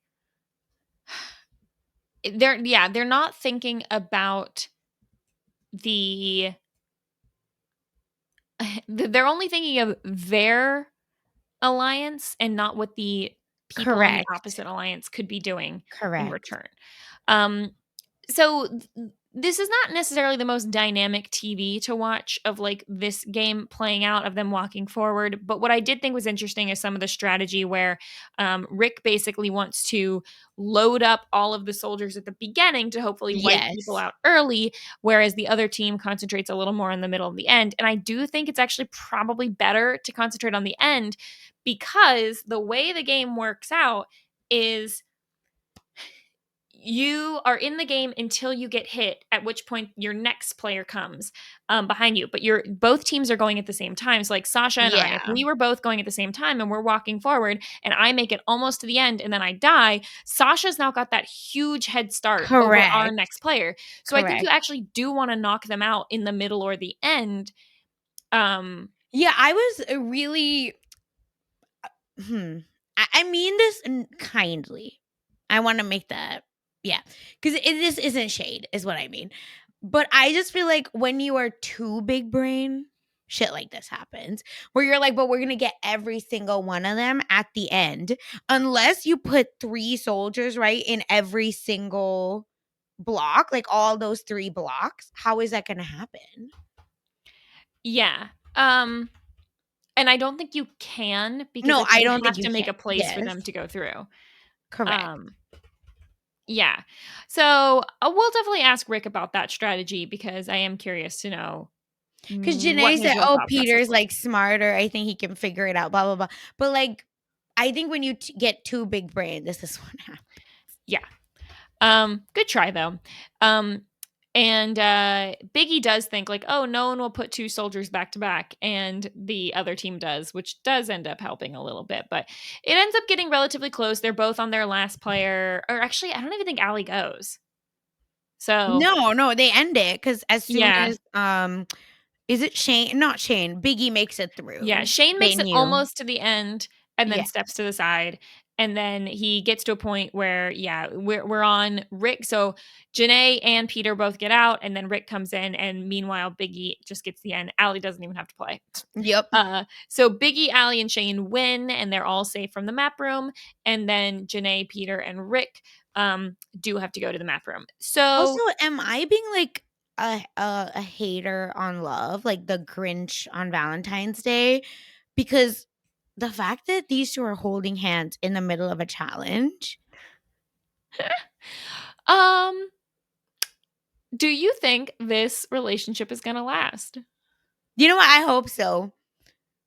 Speaker 2: they're not thinking about the they're only thinking of their alliance and not what the people in the
Speaker 1: Correct.
Speaker 2: opposite alliance could be doing in
Speaker 1: Correct.
Speaker 2: return. Um, so this is not necessarily the most dynamic TV to watch of like this game playing out of them walking forward. But what I did think was interesting is some of the strategy where Rick basically wants to load up all of the soldiers at the beginning to hopefully wipe people
Speaker 1: Yes.
Speaker 2: out early, whereas the other team concentrates a little more in the middle and the end. And I do think it's actually probably better to concentrate on the end because the way the game works out is you are in the game until you get hit, at which point your next player comes behind you. But both teams are going at the same time. So like Sasha and I, if
Speaker 1: Yeah.
Speaker 2: we were both going at the same time and we're walking forward and I make it almost to the end and then I die, Sasha's now got that huge head start over our
Speaker 1: Correct.
Speaker 2: next player. So I think you
Speaker 1: Correct.
Speaker 2: actually do want to knock them out in the middle or the end. Um,
Speaker 1: Yeah, I was really hmm. I mean this kindly. I want to make that yeah, because this isn't shade, is what I mean. But I just feel like when you are too big brain, shit like this happens. Where you're like, but we're gonna get every single one of them at the end, unless you put 3 soldiers right in every single block, like all those 3 blocks. How is that gonna happen?
Speaker 2: yeah. And I don't think you can because
Speaker 1: No,
Speaker 2: I think
Speaker 1: I
Speaker 2: you
Speaker 1: don't think
Speaker 2: have
Speaker 1: you
Speaker 2: to
Speaker 1: can.
Speaker 2: make a place for them
Speaker 1: Yes,
Speaker 2: to go through.
Speaker 1: correct.
Speaker 2: Um, yeah. So we'll definitely ask Rick about that strategy because I am curious to know
Speaker 1: Because
Speaker 2: what
Speaker 1: Janae
Speaker 2: his
Speaker 1: said,
Speaker 2: real
Speaker 1: "Oh,
Speaker 2: thought process
Speaker 1: Peter's
Speaker 2: was.
Speaker 1: like smarter. I think he can figure it out." Blah blah blah. But like, I think when you get too big brain, this is what happens.
Speaker 2: Yeah. Good try though. Um, and Biggie does think like, oh, no one will put 2 soldiers back to back, and the other team does, which does end up helping a little bit, but it ends up getting relatively close. They're both on their last player, or actually, I don't even think Allie goes. So
Speaker 1: No, no, they end it because as soon
Speaker 2: yeah,
Speaker 1: as is it Shane? Not Shane. Biggie makes it
Speaker 2: yeah,
Speaker 1: through.
Speaker 2: Shane
Speaker 1: They
Speaker 2: makes it
Speaker 1: knew.
Speaker 2: almost to the end and then
Speaker 1: Yeah.
Speaker 2: steps to the side. And then he gets to a point where, yeah, we're on Rick. So Janae and Peter both get out, and then Rick comes in, and meanwhile Biggie just gets the end. Allie doesn't even have to play.
Speaker 1: Yep.
Speaker 2: So Biggie, Allie, and Shane win, and they're all safe from the map room. And then Janae, Peter, and Rick do have to go to the map room.
Speaker 1: Also,
Speaker 2: So
Speaker 1: am I being like a hater on love, like the Grinch on Valentine's Day? Because the fact that these two are holding hands in the middle of a challenge.
Speaker 2: um do you think this relationship is gonna last?
Speaker 1: You know what? I hope so.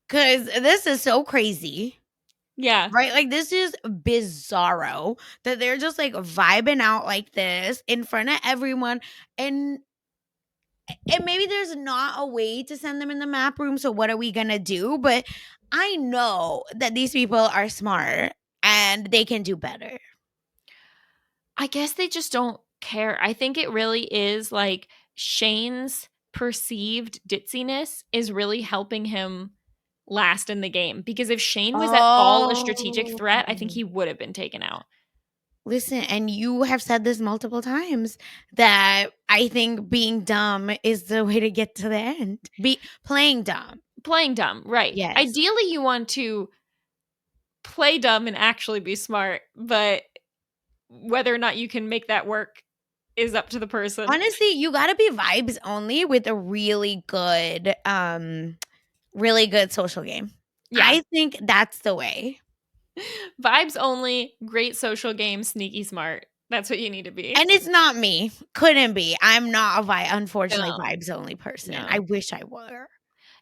Speaker 1: Cause this is so crazy.
Speaker 2: Yeah.
Speaker 1: Right? Like this is bizarro that they're just like vibing out like this in front of everyone. And maybe there's not a way to send them in the map room. So what are we gonna do? But I know that these people are smart and they can do better.
Speaker 2: I guess they just don't care. I think it really is like Shane's perceived ditziness is really helping him last in the game, because if Shane was at all a strategic
Speaker 1: Oh.
Speaker 2: threat, I think he would have been taken out.
Speaker 1: Listen, and you have said this multiple times that I think being dumb is the way to get to the end. Be playing dumb.
Speaker 2: Playing dumb, right.
Speaker 1: Yes.
Speaker 2: Ideally, you want to play dumb and actually be smart, but whether or not you can make that work is up to the person.
Speaker 1: Honestly, you gotta be vibes only with a really good social game.
Speaker 2: Yeah.
Speaker 1: I think that's the way.
Speaker 2: Vibes only, great social game, sneaky smart. That's what you need to be.
Speaker 1: And it's not me. Couldn't be. I'm not unfortunately,
Speaker 2: No.
Speaker 1: vibes only person. I
Speaker 2: No.
Speaker 1: wish I were.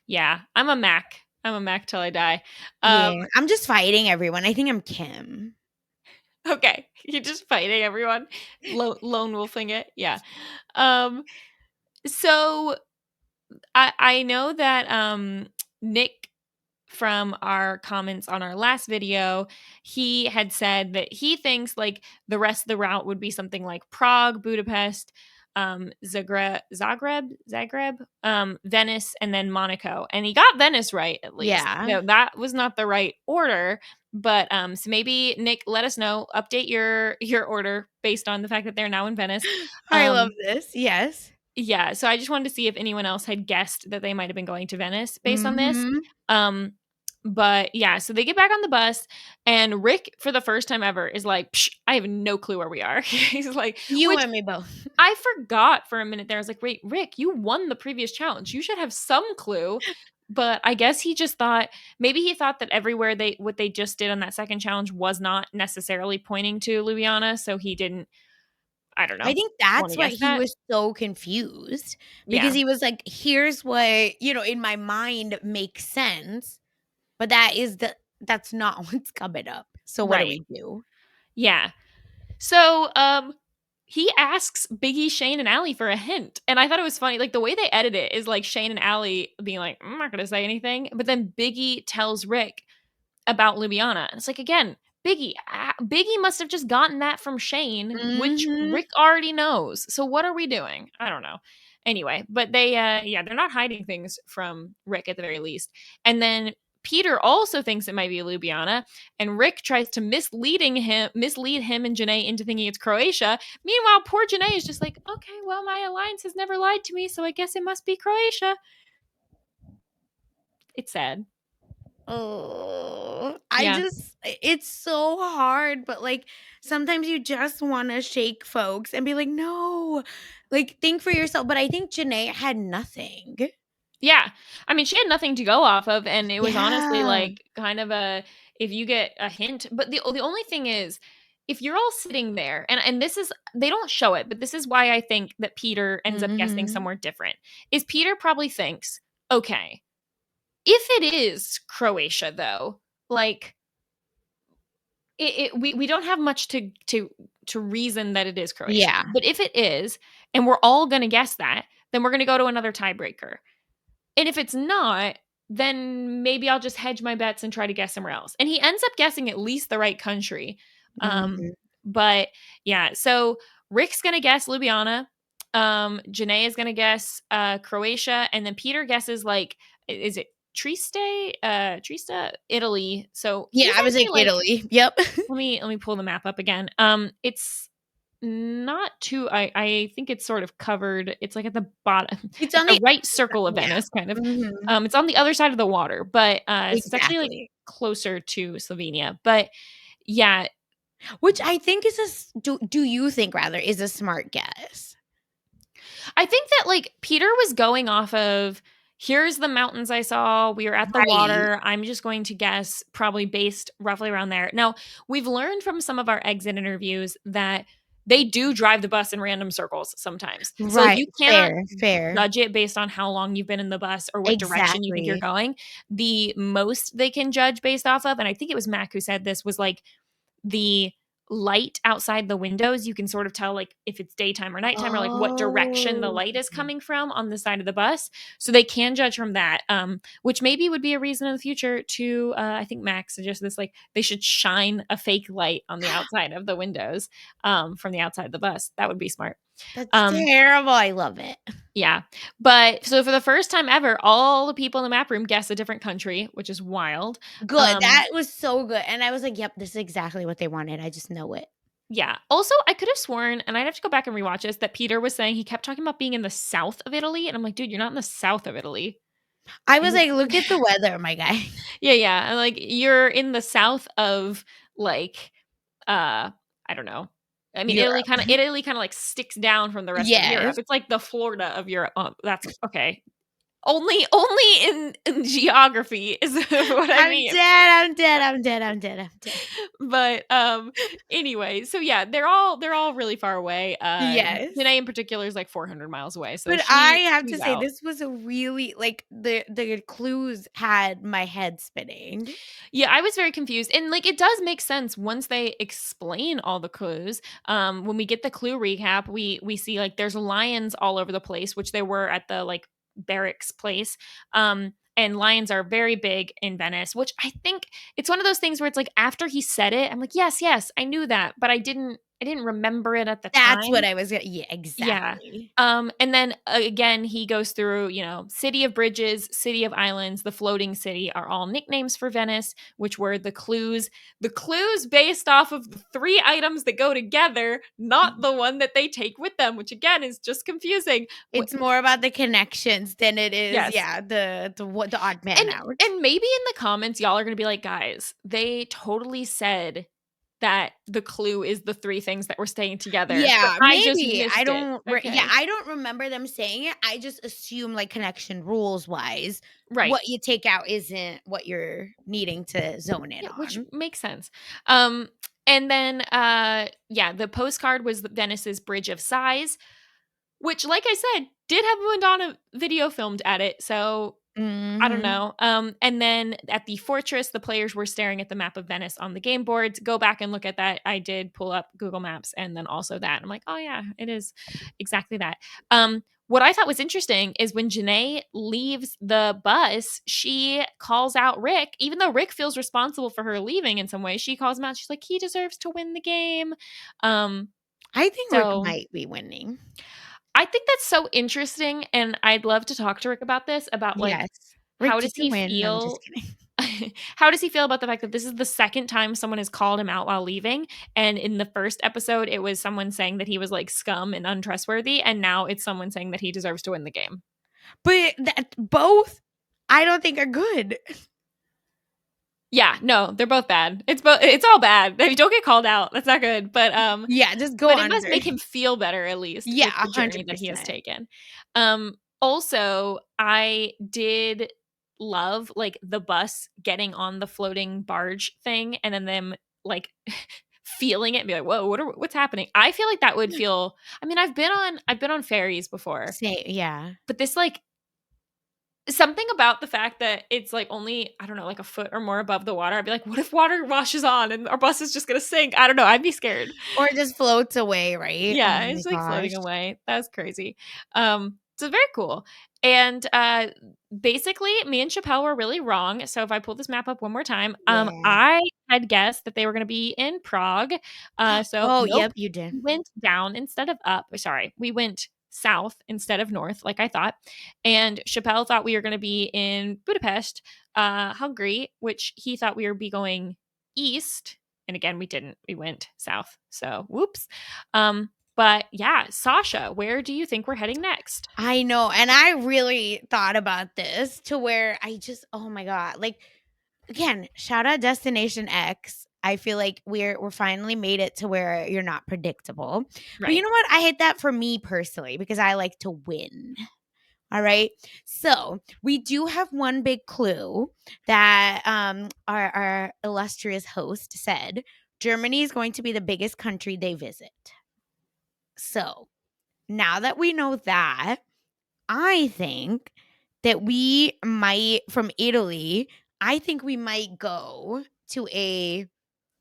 Speaker 2: Yeah. I'm a Mac. I'm a Mac till I die.
Speaker 1: Yeah. I'm just fighting everyone. I think I'm Kim.
Speaker 2: Okay. You're just fighting everyone. Lone wolfing it. Yeah. Um, so I know that Nick, from our comments on our last video, he had said that he thinks like the rest of the route would be something like Prague, Budapest, Zagreb, Venice, and then Monaco. And he got Venice right, at least.
Speaker 1: Yeah.
Speaker 2: No, that was not the right order. But so maybe Nick, let us know, update your order based on the fact that they're now in Venice.
Speaker 1: I love this. Yes.
Speaker 2: Yeah, so I just wanted to see if anyone else had guessed that they might have been going to Venice based on this.
Speaker 1: Mhm.
Speaker 2: Um, but yeah, so they get back on the bus, and Rick, for the first time ever, is like, Psh, I have no clue where we are. He's like,
Speaker 1: You
Speaker 2: which
Speaker 1: and me both.
Speaker 2: I forgot for a minute there. I was like, wait, Rick, you won the previous challenge. You should have some clue. But I guess he just thought, maybe he thought that everywhere what they just did on that second challenge was not necessarily pointing to Ljubljana, so he didn't, I don't
Speaker 1: I
Speaker 2: know,
Speaker 1: think
Speaker 2: want
Speaker 1: that's
Speaker 2: to
Speaker 1: why
Speaker 2: guess
Speaker 1: he
Speaker 2: that.
Speaker 1: was so confused because
Speaker 2: Yeah,
Speaker 1: he was like, here's what, in my mind makes sense, but that's not what's coming up. So what do
Speaker 2: right.
Speaker 1: we do?
Speaker 2: Yeah. So, he asks Biggie, Shane, and Allie for a hint. And I thought it was funny. Like, the way they edit it is like Shane and Allie being like, I'm not going to say anything. But then Biggie tells Rick about Ljubljana. And it's like, again, Biggie must have just gotten that from Shane, which
Speaker 1: Mhm.
Speaker 2: Rick already knows. So what are we doing? I don't know. Anyway, but yeah, they're not hiding things from Rick at the very least. And then Peter also thinks it might be Ljubljana, and Rick tries to mislead him and Janae into thinking it's Croatia. Meanwhile, poor Janae is just like, okay, well, my alliance has never lied to me, so I guess it must be Croatia. It's sad.
Speaker 1: Oh,
Speaker 2: Yeah.
Speaker 1: it's so hard, but like sometimes you just want to shake folks and be like, no, like think for yourself. But I think Janae had nothing.
Speaker 2: Yeah. I mean, she had nothing to go off of, and it was honestly
Speaker 1: Yeah.
Speaker 2: like kind of a, if you get a hint, but the only thing is, if you're all sitting there, and this is, they don't show it, but this is why I think that Peter ends up guessing
Speaker 1: Hmm.
Speaker 2: somewhere different. Is Peter probably thinks, okay, if it is Croatia though, like we don't have much to reason that it is Croatia.
Speaker 1: Yeah.
Speaker 2: But if it is, and we're all going to guess that, then we're going to go to another tiebreaker. And if it's not, then maybe I'll just hedge my bets and try to guess somewhere else. And he ends up guessing at least the right country.
Speaker 1: Mhm.
Speaker 2: But yeah, so Rick's gonna guess Ljubljana. Janae is gonna guess Croatia, and then Peter guesses like, is it Trieste, Italy. So
Speaker 1: Yeah,
Speaker 2: he's
Speaker 1: I was
Speaker 2: actually
Speaker 1: like
Speaker 2: like,
Speaker 1: Italy. Yep.
Speaker 2: let me pull the map up again. It's not too, I think it's sort of covered. It's like at the bottom.
Speaker 1: It's
Speaker 2: It's
Speaker 1: on
Speaker 2: the
Speaker 1: the
Speaker 2: right circle of
Speaker 1: yeah.
Speaker 2: Venice, kind of.
Speaker 1: Mhm.
Speaker 2: It's on the other side of the water, but so it's actually like
Speaker 1: Exactly.
Speaker 2: closer to Slovenia. But yeah,
Speaker 1: Which I think is do you think rather is a smart guess?
Speaker 2: I think that like Peter was going off of, here's the mountains I saw. We were at the
Speaker 1: Right.
Speaker 2: water. I'm just going to guess probably based roughly around there. Now, we've learned from some of our exit interviews that they do drive the bus in random circles sometimes. So like
Speaker 1: Right.
Speaker 2: you cannot
Speaker 1: Fair, fair.
Speaker 2: judge it based on how long you've been in the bus or what direction you think you're
Speaker 1: Exactly.
Speaker 2: going. The most they can judge based off of, and I think it was Mac who said this, was like the light outside the windows. You can sort of tell like if it's daytime or nighttime, or like what direction the
Speaker 1: Oh.
Speaker 2: light is coming from on the side of the bus, so they can judge from that, which maybe would be a reason in the future to I think Max suggested this, like they should shine a fake light on the outside of the windows, from the outside of the bus. That would be smart.
Speaker 1: That's
Speaker 2: Um,
Speaker 1: terrible. I love it.
Speaker 2: yeah. But so for the first time ever, all the people in the map room guess a different country, which is wild.
Speaker 1: Good. That was so good. And I was like, yep, this is exactly what they wanted. I just know it.
Speaker 2: Yeah. Also, I could have sworn, and I'd have to go back and rewatch this, that Peter was saying he kept talking about being in the south of Italy. And I'm like, dude, you're not in the south of Italy.
Speaker 1: I was like, look at the weather, my guy.
Speaker 2: Yeah, yeah. And like you're in the south of like I don't know. I mean,
Speaker 1: Europe.
Speaker 2: Italy kind of like sticks down from the rest of Europe.
Speaker 1: Yes.
Speaker 2: It's like the Florida of Europe. Oh, that's okay. Only in geography is what I
Speaker 1: I'm
Speaker 2: mean.
Speaker 1: dead. I'm dead. I'm dead. I'm dead. I'm dead.
Speaker 2: But anyway, so yeah, they're all really far away.
Speaker 1: Yes.
Speaker 2: Janae in particular is like 400 miles away. So
Speaker 1: But I have to
Speaker 2: she's
Speaker 1: say,
Speaker 2: out.
Speaker 1: this was a really like the clues had my head spinning.
Speaker 2: Yeah, I was very confused. And like it does make sense once they explain all the clues. When we get the clue recap, we see like there's lions all over the place, which there were at the like barracks place. And lions are very big in Venice, which I think it's one of those things where it's like after he said it, I'm like, yes, yes, I knew that, but I didn't remember it at the
Speaker 1: That's what
Speaker 2: time.
Speaker 1: I was yeah,
Speaker 2: Yeah.
Speaker 1: exactly.
Speaker 2: And then again, he goes through, you know, City of Bridges, City of Islands, the Floating City are all nicknames for Venice, which were the clues. The clues based off of the three items that go together, not the one that they take with them, which again is just confusing.
Speaker 1: It's more about the connections than it is,
Speaker 2: Yes.
Speaker 1: yeah, the what the odd man out.
Speaker 2: And maybe in the comments, y'all are going to be like, guys, they totally said that the clue is the three things that were staying together, but
Speaker 1: Yeah,
Speaker 2: I just
Speaker 1: maybe. I
Speaker 2: missed it.
Speaker 1: don't yeah,
Speaker 2: Okay.
Speaker 1: I don't remember them saying it. I just assume, like, connection rules wise,
Speaker 2: Right.
Speaker 1: what you take out isn't what you're needing to zone in
Speaker 2: Yeah, which
Speaker 1: on.
Speaker 2: makes sense. Um, and then yeah, the postcard was Venice's Bridge of Sighs, which, like I said, did have a Madonna video filmed at it. So I don't
Speaker 1: Mhm.
Speaker 2: know. And then at the fortress, the players were staring at the map of Venice on the game boards. Go back and look at that. I did pull up Google Maps and then also that. I'm like, oh yeah, it is exactly that. What I thought was interesting is when Janae leaves the bus, she calls out Rick, even though Rick feels responsible for her leaving in some way. She calls him out. She's like, he deserves to win the game. Um,
Speaker 1: I think Rick
Speaker 2: so
Speaker 1: might be winning.
Speaker 2: I think that's so interesting. And I'd love to talk to Rick about this, about like,
Speaker 1: Yes. Rick,
Speaker 2: how does
Speaker 1: did you
Speaker 2: he
Speaker 1: win? No, I'm just
Speaker 2: feel
Speaker 1: kidding.
Speaker 2: how does he feel about the fact that this is the second time someone has called him out while leaving? And in the first episode, it was someone saying that he was like scum and untrustworthy. And now it's someone saying that he deserves to win the game.
Speaker 1: But that both I don't think are good.
Speaker 2: Yeah, no, they're both bad. It's all bad. If you don't get called out, that's not good.
Speaker 1: Yeah, just go
Speaker 2: But it must
Speaker 1: under.
Speaker 2: make him feel better at least
Speaker 1: Yeah,
Speaker 2: with the journey that he has
Speaker 1: 100%.
Speaker 2: taken. Also, I did love like the bus getting on the floating barge thing and then them like feeling it and be like, whoa, what's happening? I feel like that would feel I mean, I've been on ferries before,
Speaker 1: Say yeah.
Speaker 2: but this like something about the fact that it's like only, I don't know, like a foot or more above the water. I'd be like, what if water washes on and our bus is just gonna sink? I don't know. I'd be scared.
Speaker 1: Or it just floats away, right? Oh
Speaker 2: Yeah,
Speaker 1: my
Speaker 2: it's like
Speaker 1: gosh.
Speaker 2: floating away. That was crazy. So very cool. And basically me and Chappelle were really wrong. So if I pull this map up one more time,
Speaker 1: Yeah.
Speaker 2: I had guessed that they were gonna be in Prague. So
Speaker 1: Oh,
Speaker 2: nope.
Speaker 1: yep, you did.
Speaker 2: We went down instead of up. Sorry, we went south instead of north, like I thought. And Chappelle thought we were gonna be in Budapest, Hungary, which he thought we would be going east. And again, we didn't. We went south. So whoops. But yeah, Sasha, where do you think we're heading next?
Speaker 1: I know, and I really thought about this to where I just oh my god, like, again, shout out Destination X. I feel like we're finally made it to where you're not predictable. But you
Speaker 2: Right.
Speaker 1: know what? I hate that for me personally because I like to win. All right. So we do have one big clue that our illustrious host said Germany is going to be the biggest country they visit. So now that we know that, I think that we might, from Italy, I think we might go to a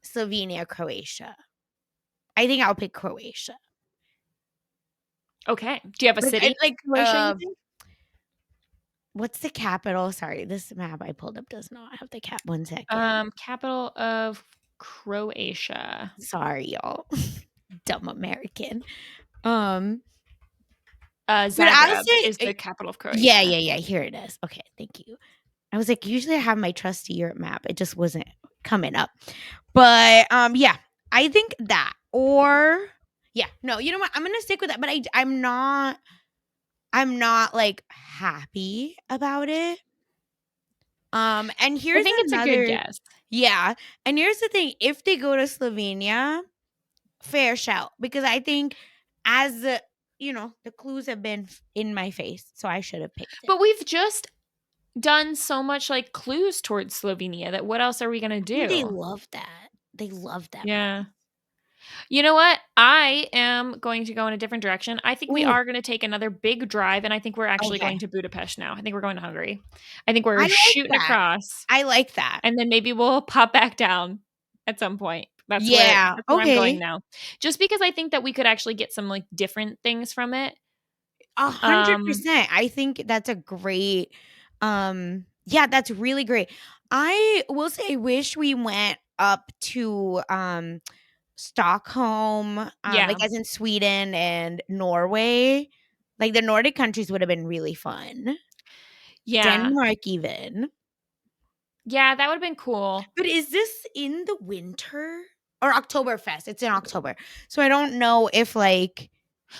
Speaker 1: Slovenia, Croatia. I think I'll pick Croatia.
Speaker 2: Okay. Do you have a
Speaker 1: Like,
Speaker 2: city
Speaker 1: I like,
Speaker 2: in Croatia, you think?
Speaker 1: what's the capital? Sorry, this map I pulled up does not have the cap. 1 second.
Speaker 2: Capital of Croatia.
Speaker 1: Sorry, y'all. Dumb American. Um, but I'll
Speaker 2: Zagreb
Speaker 1: say,
Speaker 2: is the capital of
Speaker 1: yeah,
Speaker 2: Croatia.
Speaker 1: yeah, yeah. Here it is. Okay, thank you. I was like, usually I have my trusty Europe map. It just wasn't coming up. But yeah, I think that. Or yeah, no, you know what? I'm gonna stick with that. But I'm not like happy about it. And
Speaker 2: I
Speaker 1: here's
Speaker 2: think it's a good
Speaker 1: another,
Speaker 2: guess.
Speaker 1: yeah, and here's the thing: if they go to Slovenia, fair shout, because I think as the clues have been in my face, so I should have picked it.
Speaker 2: But we've just done so much like clues towards Slovenia that what else are we gonna
Speaker 1: Ooh, they
Speaker 2: do?
Speaker 1: love that. They love that map.
Speaker 2: Yeah. You know what? I am going to go in a different direction. I think we
Speaker 1: Ooh,
Speaker 2: are going to take another big drive, and I think we're actually
Speaker 1: okay.
Speaker 2: going to Budapest now. I think we're going to Hungary. I think
Speaker 1: I
Speaker 2: we're
Speaker 1: like
Speaker 2: shooting
Speaker 1: that.
Speaker 2: across,
Speaker 1: I like that.
Speaker 2: and then maybe we'll pop back down at some point. That's where
Speaker 1: Yeah,
Speaker 2: I'm going
Speaker 1: okay.
Speaker 2: now. Just because I think that we could actually get some like different things from it. Um
Speaker 1: 100%. I think that's a great, yeah, that's really great. I will say I wish we went up to, Stockholm, like,
Speaker 2: yeah.
Speaker 1: as in Sweden and Norway. Like, the Nordic countries would have been really fun.
Speaker 2: Yeah.
Speaker 1: Denmark even.
Speaker 2: Yeah, that would have been cool.
Speaker 1: But is this in the winter? Or Oktoberfest? It's in October. So I don't know if, like,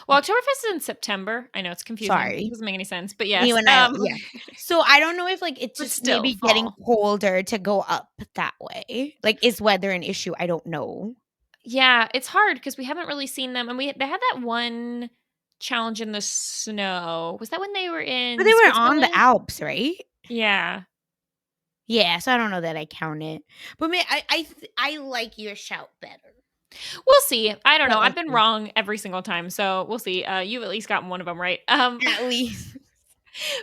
Speaker 2: Well, Oktoberfest is in September. I know it's confusing.
Speaker 1: sorry.
Speaker 2: Doesn't make any sense, but
Speaker 1: You
Speaker 2: yes.
Speaker 1: and I, yeah. So I don't know if, like, it's
Speaker 2: But
Speaker 1: just
Speaker 2: still
Speaker 1: maybe getting
Speaker 2: fall.
Speaker 1: colder to go up that way. Like, is weather an issue? I don't know.
Speaker 2: Yeah, it's hard because we haven't really seen them, and they had that one challenge in the snow. Was that when they were
Speaker 1: But
Speaker 2: in
Speaker 1: they were on the
Speaker 2: Switzerland?
Speaker 1: Alps, right?
Speaker 2: Yeah.
Speaker 1: Yeah, so I don't know that I count it. But I like your shout better.
Speaker 2: We'll see. I don't know.
Speaker 1: But
Speaker 2: I've
Speaker 1: let's
Speaker 2: been
Speaker 1: see.
Speaker 2: wrong every single time, so we'll see. You've at least gotten one of them right.
Speaker 1: At least.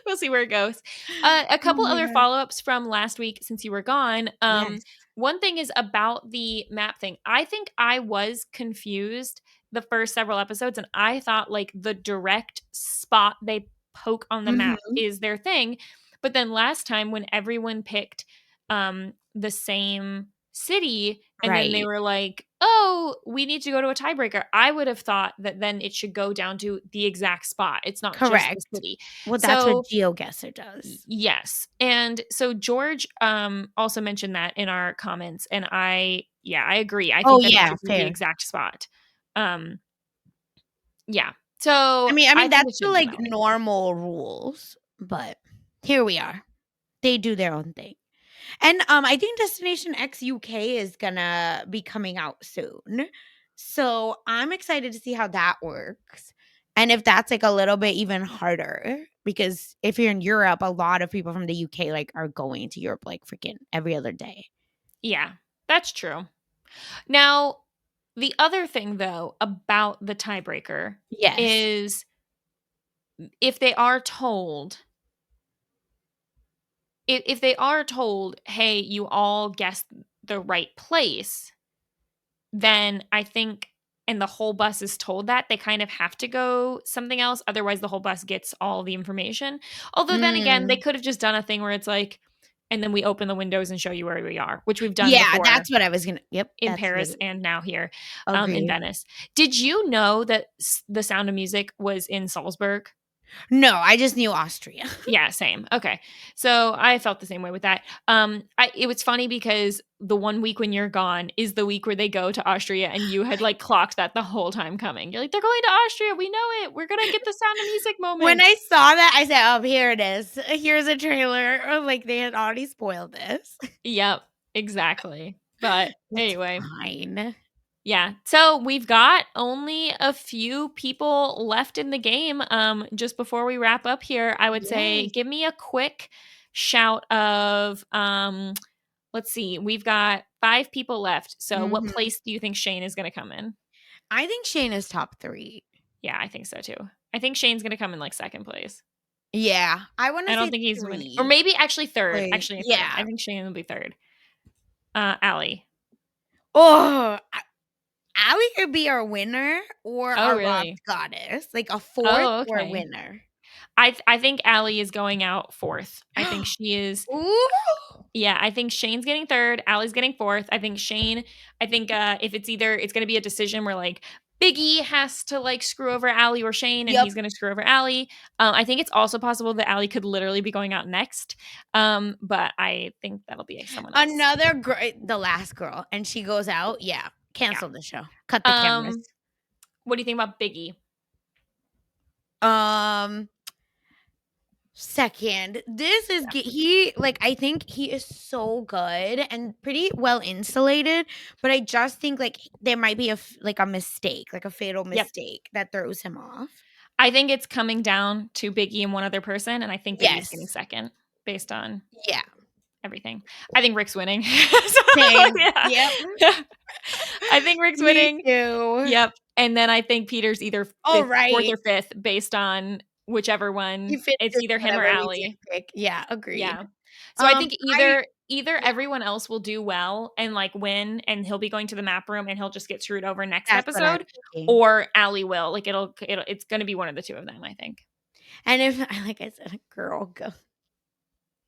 Speaker 2: We'll see where it goes. A
Speaker 1: Oh
Speaker 2: couple
Speaker 1: my
Speaker 2: other
Speaker 1: god.
Speaker 2: follow-ups from last week since you were gone.
Speaker 1: Yes.
Speaker 2: One thing is about the map thing. I think I was confused the first several episodes, and I thought like the direct spot they poke on the map
Speaker 1: Mhm.
Speaker 2: is their thing. But then last time when everyone picked the same city and then they
Speaker 1: Right.
Speaker 2: were like, "Oh, we need to go to a tiebreaker." I would have thought that then it should go down to the exact spot. It's not just the
Speaker 1: Correct.
Speaker 2: city.
Speaker 1: Well, that's what
Speaker 2: So,
Speaker 1: GeoGuessr does.
Speaker 2: yes. And so George also mentioned that in our comments and I agree. I
Speaker 1: Oh,
Speaker 2: think that it
Speaker 1: yeah,
Speaker 2: should be the
Speaker 1: fair.
Speaker 2: exact spot. Um yeah.
Speaker 1: I
Speaker 2: So
Speaker 1: mean I
Speaker 2: I
Speaker 1: mean,
Speaker 2: think
Speaker 1: that's
Speaker 2: it
Speaker 1: the,
Speaker 2: should go
Speaker 1: like,
Speaker 2: that way.
Speaker 1: normal rules, but here we are. They do their own thing. And, I think Destination X UK is gonna be coming out soon. So, I'm excited to see how that works, and if that's, like, a little bit even harder, because if you're in Europe, a lot of people from the UK, like, are going to Europe, like, freaking every other day.
Speaker 2: Yeah. That's true. Now, the other thing though about the tiebreaker
Speaker 1: Yes.
Speaker 2: is if they are told if they are told, "Hey, you all guessed the right place," then I think and the whole bus is told that, they kind of have to go something else, otherwise the whole bus gets all the information. Although then again, they
Speaker 1: Mm.
Speaker 2: could have just done a thing where it's like, "And then we open the windows and show you where we are," which we've done
Speaker 1: Yeah,
Speaker 2: before
Speaker 1: that's what I was gonna, yep,
Speaker 2: in
Speaker 1: that's
Speaker 2: Paris
Speaker 1: literally,
Speaker 2: and now here, in
Speaker 1: agreed.
Speaker 2: Venice. Did you know that The Sound of Music was in Salzburg?
Speaker 1: No, I just knew Austria.
Speaker 2: Yeah, same. Okay. So I felt the same way with that. It was funny because the 1 week when you're gone is the week where they go to Austria, and you had like clocked that the whole time coming. You're like, they're going to Austria. We know it. We're gonna get the Sound of Music
Speaker 1: When
Speaker 2: moment.
Speaker 1: I saw that, I said, "Oh, here it is. Here's a trailer." Or, like, they had already spoiled this.
Speaker 2: Yep, exactly. But
Speaker 1: It's
Speaker 2: anyway,
Speaker 1: fine.
Speaker 2: yeah. So we've got only a few people left in the game. Just before we wrap up here, I would say
Speaker 1: Yes.
Speaker 2: give me a quick shout of let's see. We've got 5 people left. So what
Speaker 1: Mhm.
Speaker 2: place do you think Shane is going to come in?
Speaker 1: I think Shane is top 3.
Speaker 2: Yeah, I think so too. I think Shane's going to come in like second place.
Speaker 1: Yeah, I wanna
Speaker 2: I don't
Speaker 1: say
Speaker 2: think he's winning. Or
Speaker 1: 3.
Speaker 2: maybe actually third.
Speaker 1: Wait,
Speaker 2: Actually a third. I
Speaker 1: yeah.
Speaker 2: think Shane will be third. Allie.
Speaker 1: Oh, Allie could be our winner or
Speaker 2: Oh,
Speaker 1: our lost
Speaker 2: really?
Speaker 1: goddess, like a 4th
Speaker 2: Oh,
Speaker 1: or a
Speaker 2: okay.
Speaker 1: winner.
Speaker 2: I think Allie is going out fourth. I think she is
Speaker 1: Ooh.
Speaker 2: yeah, I think Shane's getting third, Allie's getting fourth. I think Shane, I think if it's either it's gonna be a decision where like Biggie has to like screw over Allie or Shane, and
Speaker 1: Yep.
Speaker 2: he's going to screw over Allie. I think it's also possible that Allie could literally be going out next. But I think that'll be someone else.
Speaker 1: Another the last girl, and she goes out. Yeah, cancel the show. Cut the cameras.
Speaker 2: What do you think about Biggie?
Speaker 1: Second, this is he like I think he is so good and pretty well insulated, but I just think like there might be a mistake, like a fatal mistake that throws him off.
Speaker 2: I think it's coming down to Biggie and one other person, and I think Biggie's getting second based on everything. I think Rick's winning.
Speaker 1: Same. Yep.
Speaker 2: I think Rick's
Speaker 1: Me
Speaker 2: winning.
Speaker 1: too.
Speaker 2: Yep. And then I think Peter's either fourth or fifth based on whichever one. It's either him or Allie.
Speaker 1: Yeah, agreed.
Speaker 2: Yeah. So I think either everyone else will do well and like win, and he'll be going to the map room and he'll just get screwed over next episode, or Allie will. Like it's going to be one of the two of them, I think.
Speaker 1: And if, like I said, a girl go,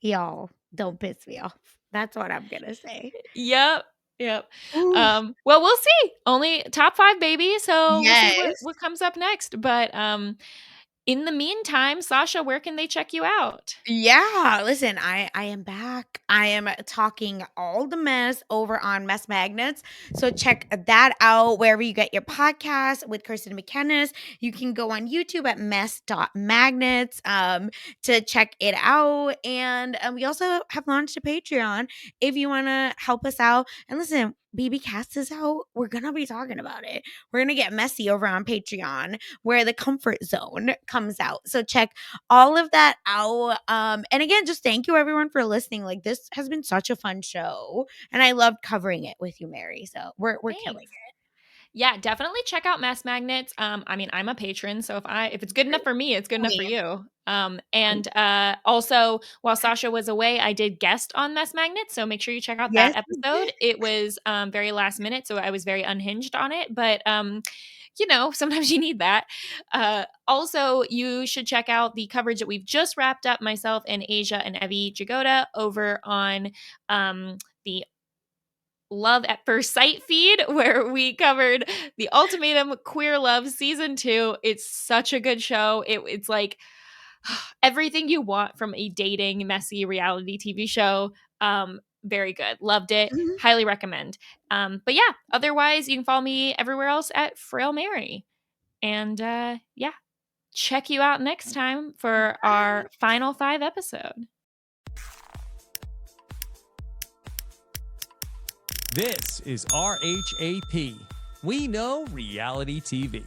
Speaker 1: y'all don't piss me off. That's what I'm gonna say.
Speaker 2: Yep. Well, we'll see. Only top 5, baby. So we'll see what comes up next. But in the meantime, Sasha, where can they check you out?
Speaker 1: Yeah, listen, I am back. I am talking all the mess over on Mess Magnets. So check that out wherever you get your podcast with Kirsten McKennis. You can go on YouTube at mess.magnets to check it out. And we also have launched a Patreon if you want to help us out. And listen, BB Cast is out. We're going to be talking about it. We're going to get messy over on Patreon where the comfort zone comes out. So check all of that out. And again, just thank you everyone for listening. Like this has been such a fun show and I loved covering it with you, Mary. So we're killing it.
Speaker 2: Yeah, definitely check out Mess Magnets. I mean, I'm a patron, so if it's good enough for me, it's good enough for you. And also, while Sasha was away, I did guest on Mess Magnets, so make sure you check out that episode. It was very last minute, so I was very unhinged on it, but sometimes you need that. Also, you should check out the coverage that we've just wrapped up, myself and Asia and Evie Jagoda, over on the Love at First Sight feed, where we covered The Ultimatum Queer Love Season 2. It's such a good show. It's like everything you want from a dating, messy reality TV show. Very good. Loved it. Highly recommend. But yeah, otherwise, you can follow me everywhere else at Frail Mary. And check you out next time for our final 5 episode.
Speaker 3: This is RHAP. We know reality TV.